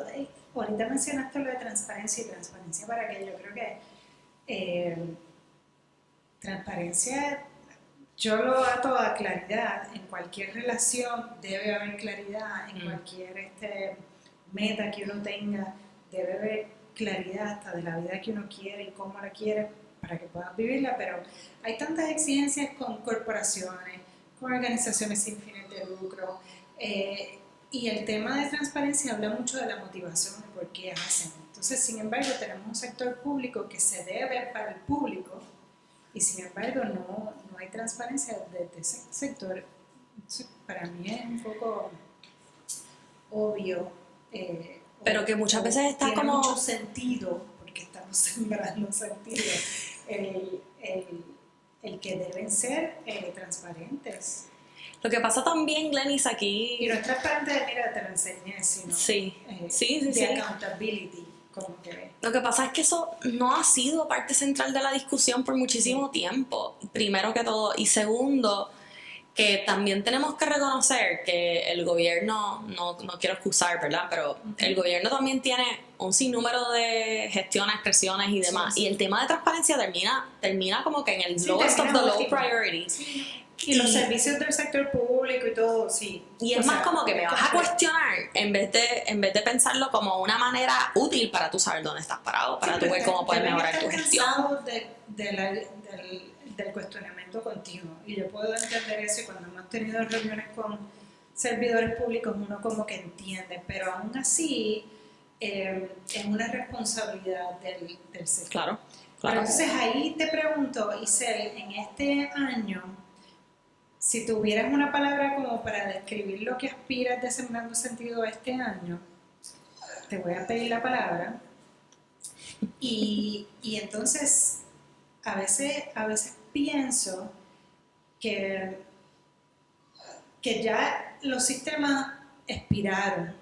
ahorita mencionaste lo de transparencia para que yo creo que transparencia, yo lo ato a claridad. En cualquier relación debe haber claridad, en cualquier meta que uno tenga debe haber claridad hasta de la vida que uno quiere y cómo la quiere, para que puedas vivirla, pero hay tantas exigencias con corporaciones, con organizaciones sin fines de lucro, y el tema de transparencia habla mucho de la motivación de por qué hacen. Entonces, sin embargo, tenemos un sector público que se debe para el público y sin embargo no hay transparencia desde ese sector. Para mí es un poco obvio. Pero que muchas veces está tiene como... mucho sentido, porque estamos sembrando sentido, el que deben ser transparentes. Lo que pasa también, Glenis, Y aquí... no es transparente, mira, te lo enseñé, sino Sí, sí. de accountability, como que... Lo que pasa es que eso no ha sido parte central de la discusión por muchísimo tiempo, primero que todo. Y segundo, que también tenemos que reconocer que el gobierno, no quiero excusar, ¿verdad? Pero el gobierno también tiene un sinnúmero de gestiones, presiones y demás. Sí. Y el tema de transparencia termina como que en el lowest of the termina low último. priorities. Sí. Y los servicios del sector público y todo, sí. Y es más como que me vas a cuestionar en vez de pensarlo como una manera útil para tú saber dónde estás parado, para tú ver cómo puedes mejorar tu gestión. Del cuestionamiento continuo. Y yo puedo entender eso y cuando hemos tenido reuniones con servidores públicos uno como que entiende, pero aún así es una responsabilidad del sector. Claro. Pero entonces ahí te pregunto, Isel, en este año, si tuvieras una palabra como para describir lo que aspiras de Sembrando Sentido este año, te voy a pedir la palabra. Y entonces, a veces pienso que ya los sistemas expiraron,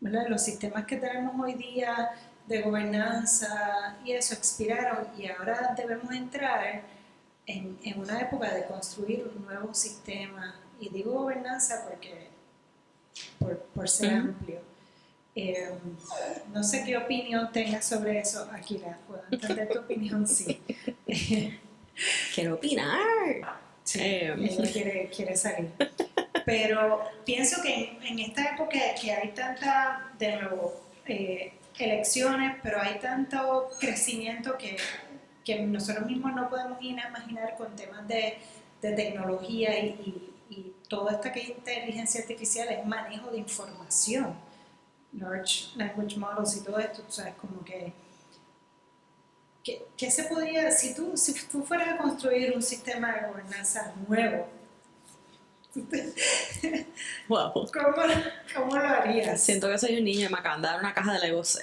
¿verdad? Los sistemas que tenemos hoy día de gobernanza y eso expiraron y ahora debemos entrar en una época de construir un nuevo sistema, y digo gobernanza porque por ser amplio. No sé qué opinión tengas sobre eso, Akira. ¿Puedo entender tu opinión? Sí. Quiero opinar. Sí, ella quiere salir. Pero pienso que en esta época que hay tanta, de nuevo, elecciones, pero hay tanto crecimiento que nosotros mismos no podemos imaginar con temas de tecnología y toda esta que es inteligencia artificial es manejo de información, large language models y todo esto, tú sabes, como que ¿qué se podría, si tú fueras a construir un sistema de gobernanza nuevo, Wow. ¿cómo lo harías? Siento que soy un niño y me acaban de dar una caja de Legos.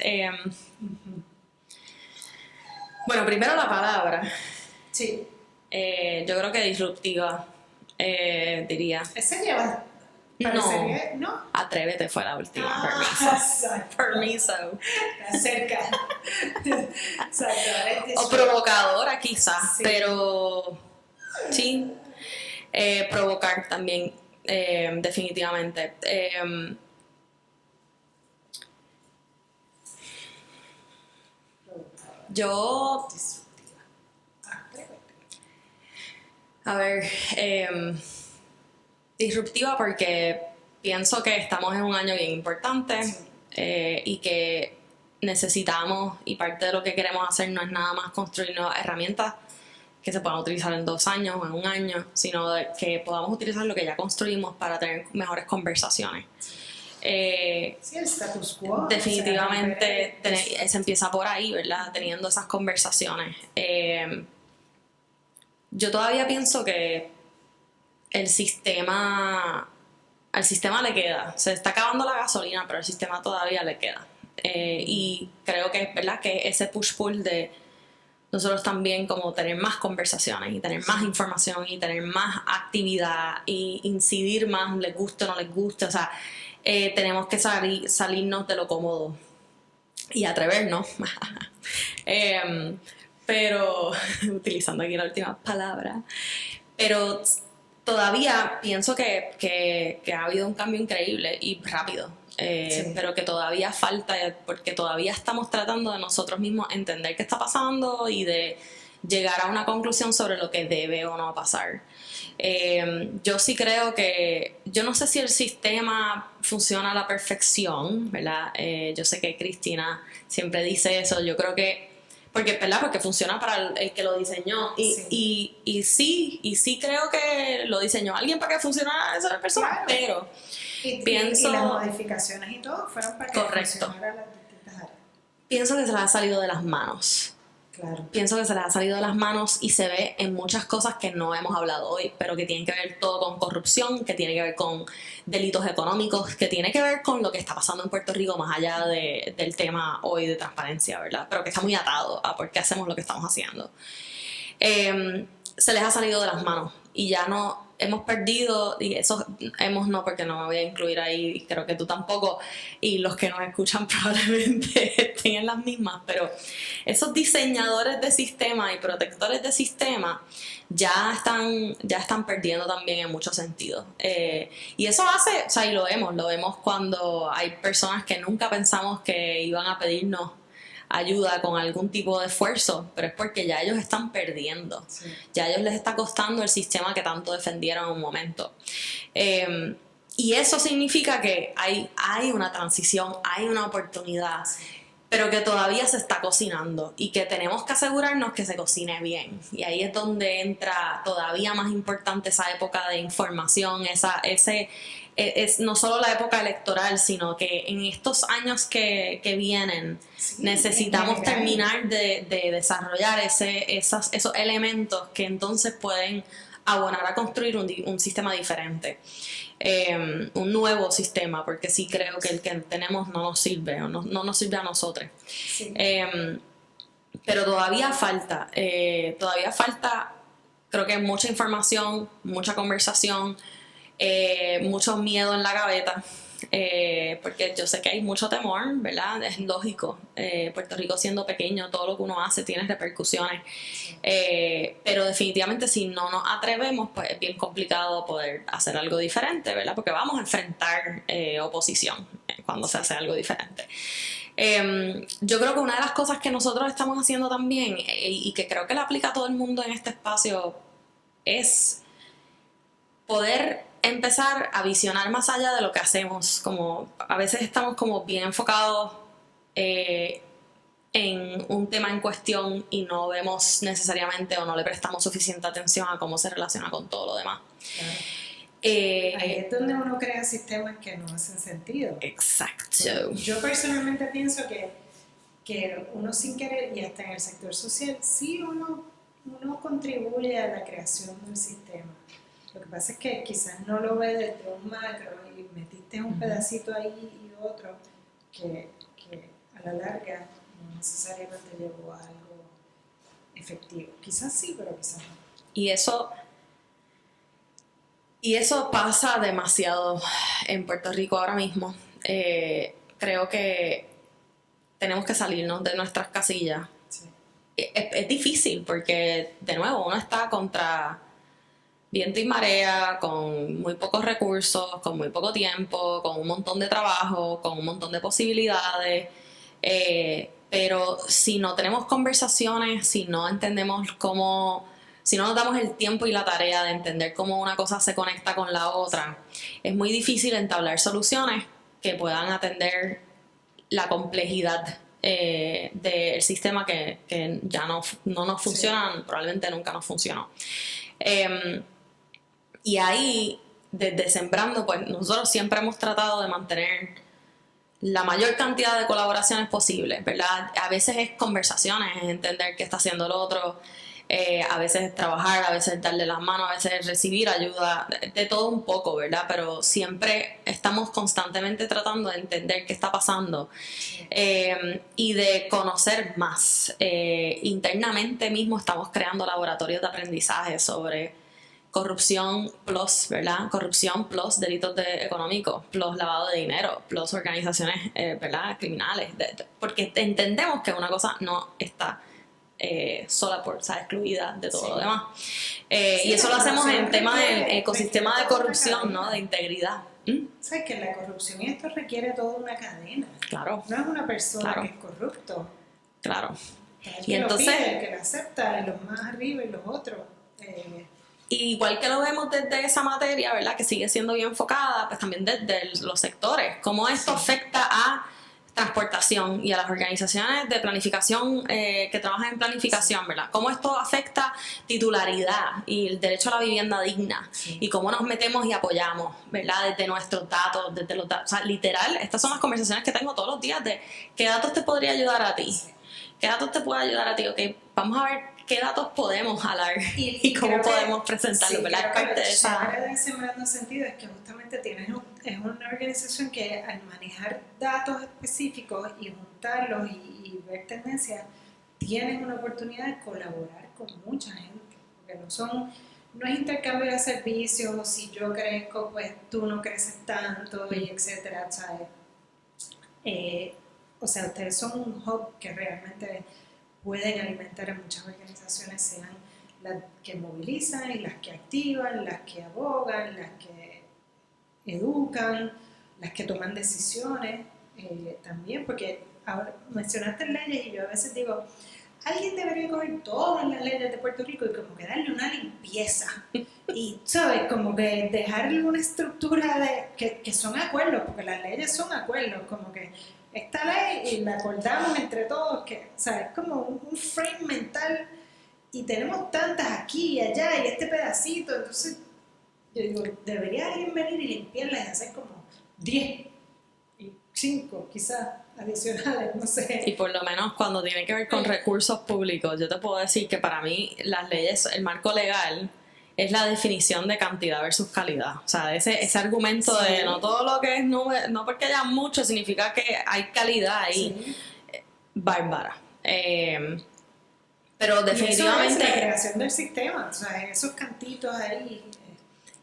Bueno, primero la palabra. Sí. Yo creo que disruptiva, diría. Ese lleva... Parecería, ¿no? Atrévete fue la última. Exacto. Permiso. Está cerca. Exacto. O provocadora quizás, Sí. pero sí, provocar también, definitivamente. Yo, a ver, disruptiva porque pienso que estamos en un año bien importante y que necesitamos, y parte de lo que queremos hacer no es nada más construir nuevas herramientas que se puedan utilizar en 2 años o en 1 año, sino que podamos utilizar lo que ya construimos para tener mejores conversaciones. Sí, el status quo. Definitivamente se empieza por ahí, ¿verdad? Teniendo esas conversaciones. Yo todavía pienso que al sistema le queda. Se está acabando la gasolina, pero el sistema todavía le queda. Y creo que es verdad que ese push-pull de nosotros también como tener más conversaciones y tener más información y tener más actividad y incidir más, les guste o no les guste, o sea, tenemos que salirnos de lo cómodo y atrevernos. Pero, utilizando aquí la última palabra, pero todavía pienso que ha habido un cambio increíble y rápido. Sí. Pero que todavía falta, porque todavía estamos tratando de nosotros mismos entender qué está pasando y de llegar a una conclusión sobre lo que debe o no pasar. Yo sí creo que, yo no sé si el sistema funciona a la perfección, ¿verdad? Yo sé que Cristina siempre dice eso, yo creo que porque, ¿verdad? Porque funciona para el que lo diseñó. Y sí creo que lo diseñó alguien para que funcionara esa persona, Claro. pero Y pienso... las modificaciones y todo fueron para que Correcto. funcionara las distintas áreas. Pienso que se les ha salido de las manos. Claro. Pienso que se les ha salido de las manos y se ve en muchas cosas que no hemos hablado hoy, pero que tienen que ver todo con corrupción, que tiene que ver con delitos económicos, que tiene que ver con lo que está pasando en Puerto Rico más allá del tema hoy de transparencia, ¿verdad? Pero que está muy atado a por qué hacemos lo que estamos haciendo. Se les ha salido de las manos y ya no hemos perdido, y eso hemos no, porque no me voy a incluir ahí, y creo que tú tampoco, y los que nos escuchan probablemente estén en las mismas, pero esos diseñadores de sistemas y protectores de sistemas ya están perdiendo también en muchos sentidos. Y eso hace, o sea, y lo vemos cuando hay personas que nunca pensamos que iban a pedirnos ayuda con algún tipo de esfuerzo, pero es porque ya ellos están perdiendo. Sí. Ya a ellos les está costando el sistema que tanto defendieron en un momento. Y eso significa que hay una transición, hay una oportunidad, pero que todavía se está cocinando y que tenemos que asegurarnos que se cocine bien. Y ahí es donde entra todavía más importante esa época de información, es no solo la época electoral, sino que en estos años que vienen necesitamos terminar de desarrollar esos elementos que entonces pueden abonar a construir un sistema diferente, un nuevo sistema, porque sí creo que el que tenemos no nos sirve, o no nos sirve a nosotros. Sí. Pero todavía falta, creo que mucha información, mucha conversación, mucho miedo en la gaveta, porque yo sé que hay mucho temor, ¿verdad? Es lógico. Puerto Rico siendo pequeño, todo lo que uno hace tiene repercusiones, pero definitivamente si no nos atrevemos, pues es bien complicado poder hacer algo diferente, ¿verdad? Porque vamos a enfrentar oposición cuando se hace algo diferente. Yo creo que una de las cosas que nosotros estamos haciendo también, y que creo que le aplica a todo el mundo en este espacio, es poder empezar a visionar más allá de lo que hacemos. Como a veces estamos como bien enfocados en un tema en cuestión y no vemos necesariamente o no le prestamos suficiente atención a cómo se relaciona con todo lo demás. Claro. Ahí es donde uno crea sistemas que no hacen sentido. Exacto. Yo personalmente pienso que uno sin querer, y hasta en el sector social, sí uno contribuye a la creación del sistema. Lo que pasa es que quizás no lo ve desde un macro y metiste un pedacito ahí y otro que a la larga no necesariamente llevó a algo efectivo. Quizás sí, pero quizás no. Y eso pasa demasiado en Puerto Rico ahora mismo. Creo que tenemos que salirnos de nuestras casillas. Sí. Es difícil porque, de nuevo, uno está contra viento y marea, con muy pocos recursos, con muy poco tiempo, con un montón de trabajo, con un montón de posibilidades. Pero si no tenemos conversaciones, si no entendemos si no nos damos el tiempo y la tarea de entender cómo una cosa se conecta con la otra, es muy difícil entablar soluciones que puedan atender la complejidad del sistema que ya no nos funciona, probablemente nunca nos funcionó. Y ahí, desde Sembrando, pues nosotros siempre hemos tratado de mantener la mayor cantidad de colaboraciones posibles, ¿verdad? A veces es conversaciones, es entender qué está haciendo el otro, a veces es trabajar, a veces es darle las manos, a veces es recibir ayuda, de todo un poco, ¿verdad? Pero siempre estamos constantemente tratando de entender qué está pasando y de conocer más. Internamente mismo estamos creando laboratorios de aprendizaje sobre corrupción plus, ¿verdad? Corrupción plus delitos económicos, plus lavado de dinero, plus organizaciones, ¿verdad? Criminales, porque entendemos que una cosa no está sola por, o sea, excluida de todo lo demás. Y eso lo hacemos en tema del ecosistema de corrupción, ¿no? De integridad. ¿Sabes que la corrupción y esto requiere toda una cadena? Claro. No es una persona Claro. que es corrupto. Claro. El Y que entonces, lo pide, el que lo acepta, y los más arriba y los otros. igual que lo vemos desde esa materia, ¿verdad? Que sigue siendo bien enfocada, pues también desde los sectores. Cómo esto afecta a transportación y a las organizaciones de planificación que trabajan en planificación, ¿verdad? Cómo esto afecta titularidad y el derecho a la vivienda digna y cómo nos metemos y apoyamos, ¿verdad? Desde nuestros datos, desde los datos, o sea, literal, estas son las conversaciones que tengo todos los días de qué datos te podría ayudar a ti, qué datos te puede ayudar a ti, ok, vamos a ver qué datos podemos jalar y cómo podemos presentarlo, ¿verdad? Creo que Parte de esa... de Sembrando Sentido es que justamente es una organización que al manejar datos específicos y juntarlos y ver tendencias, tienes una oportunidad de colaborar con mucha gente, porque no es intercambio de servicios, si yo crezco, pues tú no creces tanto, y etcétera, ¿sabes? O sea, ustedes son un hub que realmente pueden alimentar a muchas organizaciones, sean las que movilizan y las que activan, las que abogan, las que educan, las que toman decisiones también, porque ahora mencionaste leyes y yo a veces digo, alguien debería coger todas las leyes de Puerto Rico y como que darle una limpieza y, ¿sabes? Como que dejarle una estructura que son acuerdos, porque las leyes son acuerdos, como que esta ley y la acordamos entre todos, que, ¿sabes? Como un frame mental y tenemos tantas aquí y allá y este pedacito, entonces yo digo, debería alguien venir y limpiarlas y hacer como 10 y 5 quizás adicionales, no sé. Y por lo menos cuando tiene que ver con recursos públicos, yo te puedo decir que para mí las leyes, el marco legal es la definición de cantidad versus calidad. O sea, ese argumento de no todo lo que es nube, no porque haya mucho significa que hay calidad ahí, bárbara. Pero definitivamente... Eso es la creación del sistema, o sea, esos cantitos ahí...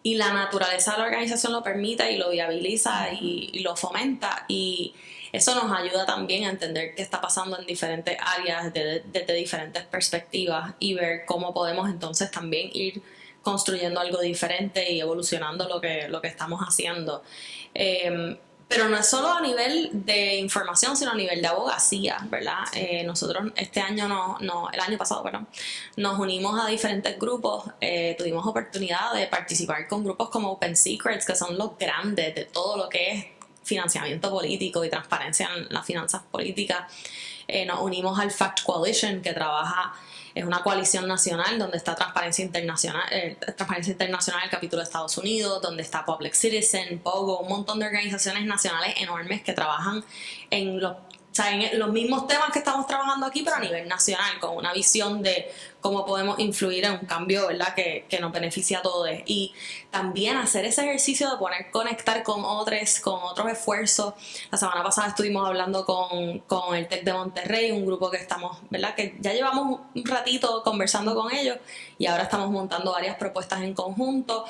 Y la naturaleza de la organización lo permite y lo viabiliza y lo fomenta, y eso nos ayuda también a entender qué está pasando en diferentes áreas desde diferentes perspectivas y ver cómo podemos entonces también ir construyendo algo diferente y evolucionando lo que estamos haciendo. Pero no es solo a nivel de información, sino a nivel de abogacía, ¿verdad? Nosotros este año, el año pasado, perdón, nos unimos a diferentes grupos, tuvimos oportunidad de participar con grupos como Open Secrets, que son los grandes de todo lo que es financiamiento político y transparencia en las finanzas políticas. Nos unimos al Fact Coalition, que es una coalición nacional donde está Transparencia Internacional, el capítulo de Estados Unidos, donde está Public Citizen, Pogo, un montón de organizaciones nacionales enormes que trabajan en los mismos temas que estamos trabajando aquí, pero a nivel nacional, con una visión de cómo podemos influir en un cambio, ¿verdad?, que nos beneficia a todos. Y también hacer ese ejercicio de conectar con otros esfuerzos. La semana pasada estuvimos hablando con el TEC de Monterrey, un grupo que estamos, ¿verdad?, que ya llevamos un ratito conversando con ellos y ahora estamos montando varias propuestas en conjunto.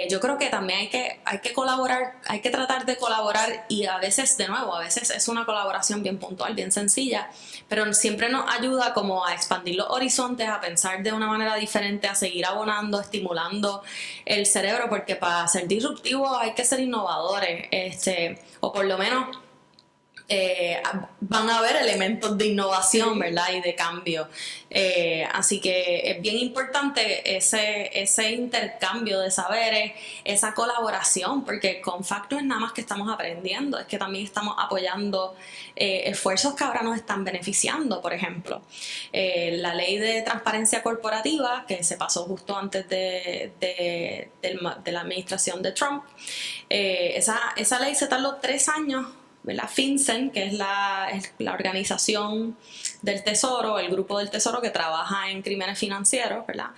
Yo creo que también hay que colaborar, hay que tratar de colaborar, y a veces es una colaboración bien puntual, bien sencilla, pero siempre nos ayuda como a expandir los horizontes, a pensar de una manera diferente, a seguir abonando, estimulando el cerebro, porque para ser disruptivos hay que ser innovadores, o por lo menos van a haber elementos de innovación, ¿verdad?, y de cambio. Así que es bien importante ese intercambio de saberes, esa colaboración, porque con Fact no es nada más que estamos aprendiendo, es que también estamos apoyando esfuerzos que ahora nos están beneficiando. Por ejemplo, la ley de transparencia corporativa, que se pasó justo antes de la administración de Trump, esa ley se tardó 3 años, ¿verdad? FinCEN, que es la organización del Tesoro, el grupo del Tesoro que trabaja en crímenes financieros, ¿verdad?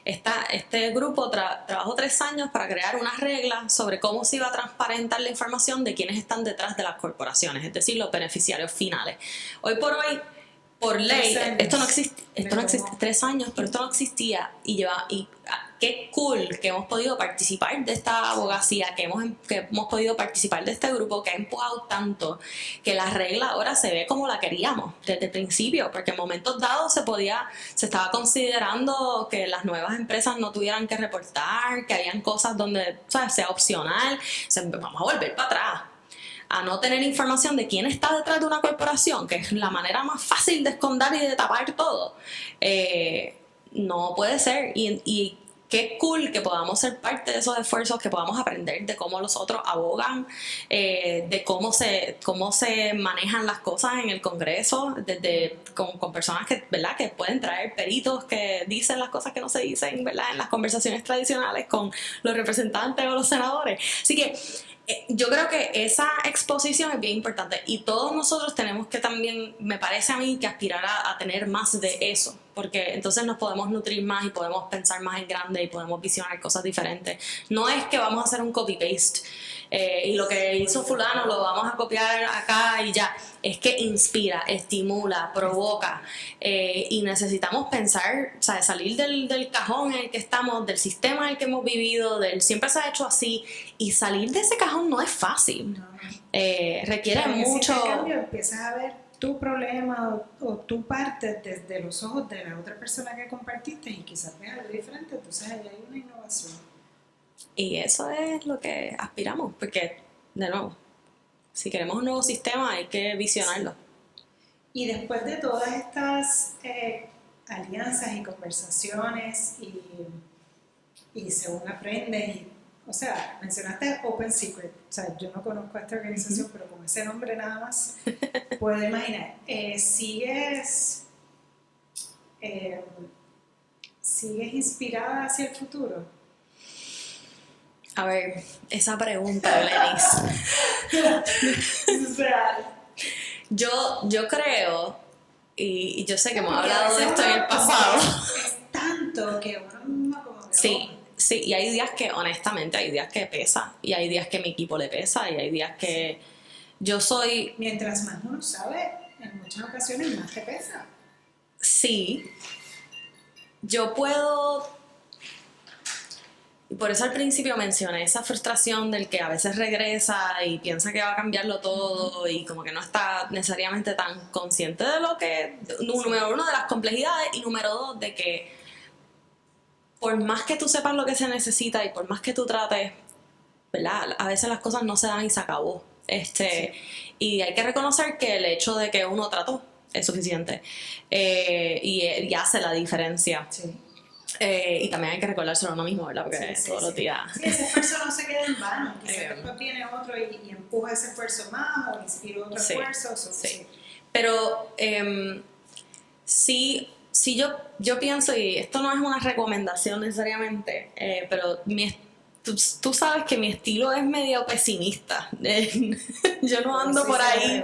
Este grupo trabajó 3 años para crear unas reglas sobre cómo se iba a transparentar la información de quienes están detrás de las corporaciones, es decir, los beneficiarios finales. Hoy por hoy, por ley, esto no existe 3 años, pero esto no existía, y qué cool que hemos podido participar de esta abogacía, que hemos podido participar de este grupo que ha empujado tanto que la regla ahora se ve como la queríamos desde el principio, porque en momentos dados se estaba considerando que las nuevas empresas no tuvieran que reportar, que habían cosas donde, ¿sabes?, sea opcional. Vamos a volver para atrás a no tener información de quién está detrás de una corporación, que es la manera más fácil de esconder y de tapar todo. No puede ser, y qué cool que podamos ser parte de esos esfuerzos, que podamos aprender de cómo los otros abogan, de cómo se manejan las cosas en el Congreso, con personas que, ¿verdad?, que pueden traer peritos que dicen las cosas que no se dicen, ¿verdad?, en las conversaciones tradicionales con los representantes o los senadores. Así que yo creo que esa exposición es bien importante y todos nosotros tenemos que también, me parece a mí, que aspirar a tener más de eso, porque entonces nos podemos nutrir más y podemos pensar más en grande y podemos visionar cosas diferentes. No es que vamos a hacer un copy-paste y lo que hizo fulano lo vamos a copiar acá y ya. Es que inspira, estimula, provoca y necesitamos pensar, o sea, salir del cajón en el que estamos, del sistema en el que hemos vivido, del siempre se ha hecho así, y salir de ese cajón no es fácil. No. Requiere mucho... Si en cambio empiezas a ver tu problema o tu parte desde los ojos de la otra persona que compartiste y quizás veas algo diferente, entonces ahí hay una innovación. Y eso es lo que aspiramos, porque, de nuevo, si queremos un nuevo sistema hay que visionarlo. Y después de todas estas alianzas y conversaciones y según aprendes, o sea, mencionaste Open Secret, o sea, yo no conozco a esta organización, pero con ese nombre nada más puedo imaginar. ¿Sigues inspirada hacia el futuro? A ver, esa pregunta, Lenis. Es real. Yo creo, y yo sé que hemos Porque hablado de esto en el pasado. Es tanto que uno mismo como que... Sí, y hay días que, honestamente, hay días que pesa, y hay días que mi equipo le pesa, y hay días que yo soy... Mientras más uno sabe, en muchas ocasiones más te pesa. Sí, yo puedo... Y por eso al principio mencioné esa frustración del que a veces regresa y piensa que va a cambiarlo todo y como que no está necesariamente tan consciente de lo que, número uno, de las complejidades, y número dos, de que por más que tú sepas lo que se necesita y por más que tú trates, ¿verdad?, a veces las cosas no se dan y se acabó. Y hay que reconocer que el hecho de que uno trató es suficiente y hace la diferencia. Sí. Y también hay que recordárselo a uno mismo, ¿verdad? Porque todos los días... Sí, ese esfuerzo no se queda en vano. Quizás después viene otro y empuja ese esfuerzo más o inspira otro esfuerzo. Sí. Pero yo pienso, y esto no es una recomendación necesariamente, pero tú sabes que mi estilo es medio pesimista. Yo no ando por ahí.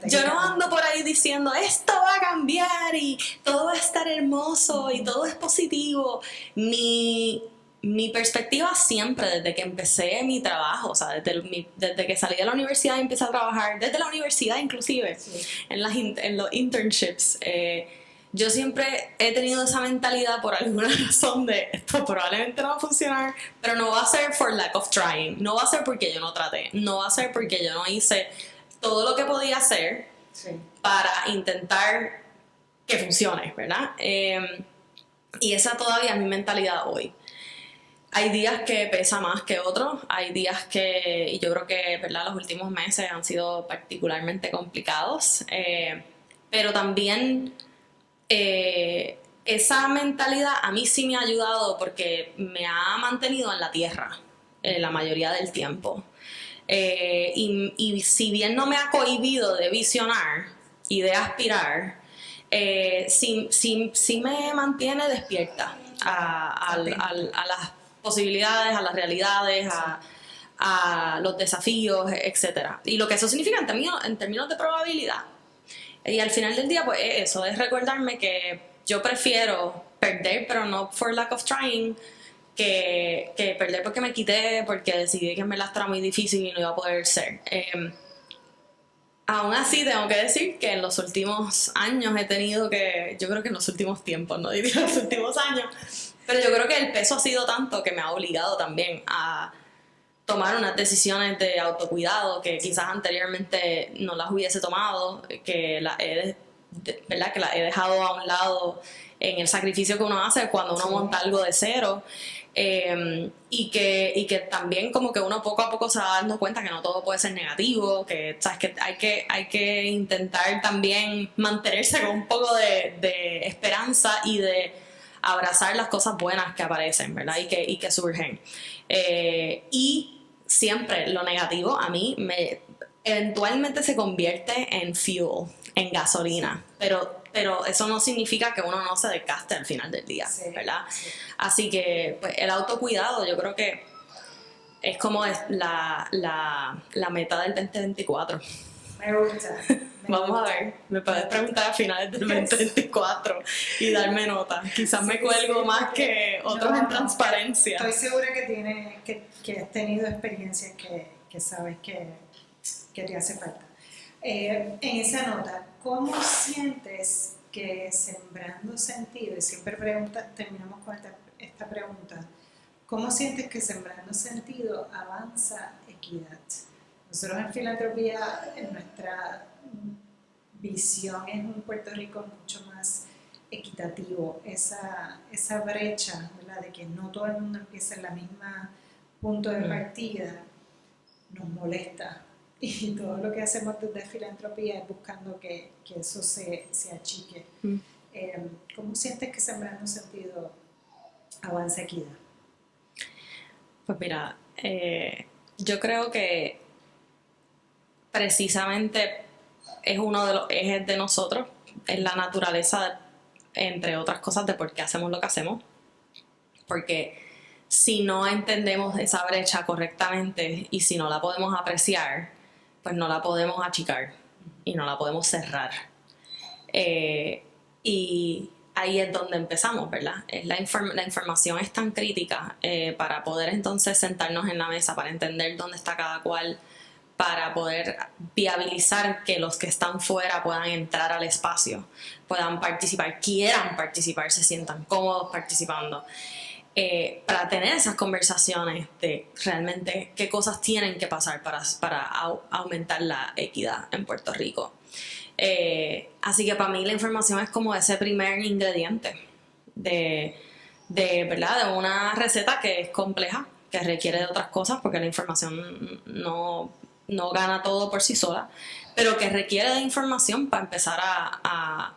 Yo no ando por ahí diciendo esto va a cambiar y todo va a estar hermoso y todo es positivo. Mi perspectiva siempre, desde que empecé mi trabajo, o sea, desde que salí de la universidad y empecé a trabajar, desde la universidad inclusive, en los internships, yo siempre he tenido esa mentalidad por alguna razón de esto probablemente no va a funcionar, pero no va a ser for lack of trying, no va a ser porque yo no traté, no va a ser porque yo no hice todo lo que podía hacer para intentar que funcione, ¿verdad? Y esa todavía es mi mentalidad hoy. Hay días que pesa más que otros, hay días que, y yo creo que, ¿verdad?, los últimos meses han sido particularmente complicados, pero también... esa mentalidad a mí sí me ha ayudado porque me ha mantenido en la tierra la mayoría del tiempo. Y si bien no me ha cohibido de visionar y de aspirar, sí me mantiene despierta a las posibilidades, a las realidades, a los desafíos, etc. Y lo que eso significa en términos de probabilidad. Y al final del día, pues eso, es recordarme que yo prefiero perder, pero no for lack of trying, que perder porque me quité, porque decidí que me la era muy difícil y no iba a poder ser. Aún así, tengo que decir que en los últimos años he tenido que, yo creo que en los últimos tiempos, no diría los últimos años, pero yo creo que el peso ha sido tanto que me ha obligado también a tomar unas decisiones de autocuidado que quizás anteriormente no las hubiese tomado, que las he dejado a un lado en el sacrificio que uno hace cuando uno monta algo de cero, y que también como que uno poco a poco se va dando cuenta que no todo puede ser negativo, que, ¿sabes?, que hay que intentar también mantenerse con un poco de esperanza y de abrazar las cosas buenas que aparecen, ¿verdad? Y que surgen. Y siempre lo negativo a mí eventualmente se convierte en fuel, en gasolina, pero eso no significa que uno no se desgaste al final del día, ¿verdad? Sí. Así que pues, el autocuidado yo creo que es como la meta del 2024. Me gusta. Vamos a ver, me puedes preguntar a finales del 2024 y darme nota. Quizás me cuelgo más que otros en transparencia. Estoy segura que has tenido experiencias que sabes que te hace falta. En esa nota, ¿cómo sientes que sembrando sentido, y siempre terminamos con esta pregunta, ¿cómo sientes que sembrando sentido avanza equidad? Nosotros en Filantropía, en nuestra visión es un Puerto Rico mucho más equitativo, esa brecha, ¿verdad?, de que no todo el mundo empieza en la misma punto de partida, nos molesta. Y todo lo que hacemos desde Filantropía es buscando que eso se achique. ¿Cómo sientes que sembrando sentido avanza equidad? Pues mira, yo creo que precisamente es uno de los ejes de nosotros, es la naturaleza, entre otras cosas, de por qué hacemos lo que hacemos. Porque si no entendemos esa brecha correctamente y si no la podemos apreciar, pues no la podemos achicar y no la podemos cerrar. Y ahí es donde empezamos, ¿verdad? La información es tan crítica para poder entonces sentarnos en la mesa, para entender dónde está cada cual, para poder viabilizar que los que están fuera puedan entrar al espacio, puedan participar, quieran participar, se sientan cómodos participando. Para tener esas conversaciones de realmente qué cosas tienen que pasar para aumentar la equidad en Puerto Rico. Así que para mí la información es como ese primer ingrediente de ¿verdad?, de una receta que es compleja, que requiere de otras cosas, porque la información no gana todo por sí sola, pero que requiere de información para empezar a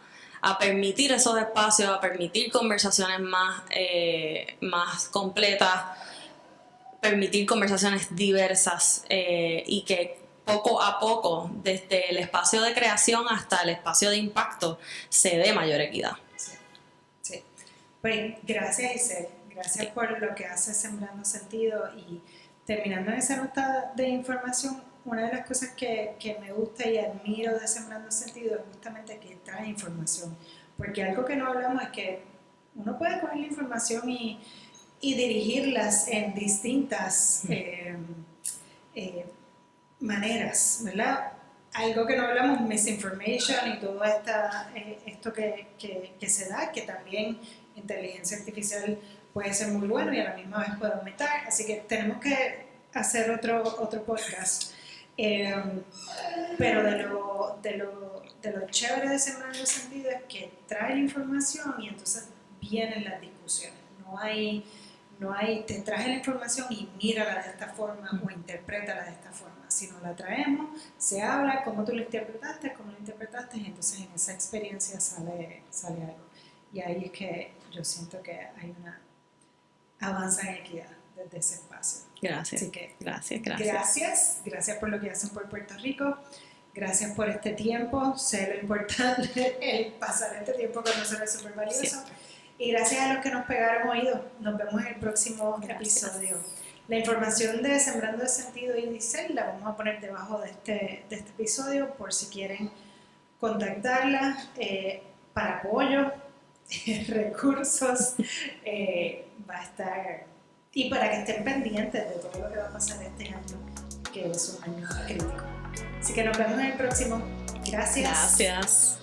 permitir esos espacios, a permitir conversaciones más completas, permitir conversaciones diversas y que poco a poco, desde el espacio de creación hasta el espacio de impacto, se dé mayor equidad. Sí. Pues gracias, Isel. Gracias por lo que haces Sembrando Sentido. Y terminando en esa nota de información, una de las cosas que me gusta y admiro de Sembrando Sentido es justamente que trae información. Porque algo que no hablamos es que uno puede coger la información y dirigirlas en distintas maneras, ¿verdad? Algo que no hablamos, misinformation y todo esto que se da, que también inteligencia artificial puede ser muy bueno y a la misma vez puede aumentar. Así que tenemos que hacer otro podcast. Pero de lo chévere de Sembrando Sentido es que trae la información y entonces vienen las discusiones. No hay te traje la información y mírala de esta forma o interprétala de esta forma. Si no la traemos, se habla cómo tú lo interpretaste, y entonces en esa experiencia sale algo. Y ahí es que yo siento que hay una avanza en equidad desde ese espacio. Gracias. Así que Gracias por lo que hacen por Puerto Rico. Gracias por este tiempo. Sé lo importante, el pasar este tiempo con nosotros es súper valioso. Siempre. Y gracias a los que nos pegaron oídos. Nos vemos en el próximo episodio. La información de Sembrando Sentido y Isel la vamos a poner debajo de este episodio por si quieren contactarla para apoyo, recursos, va a estar, y para que estén pendientes de todo lo que va a pasar este año, que es un año crítico. Así que nos vemos en el próximo. Gracias. Gracias.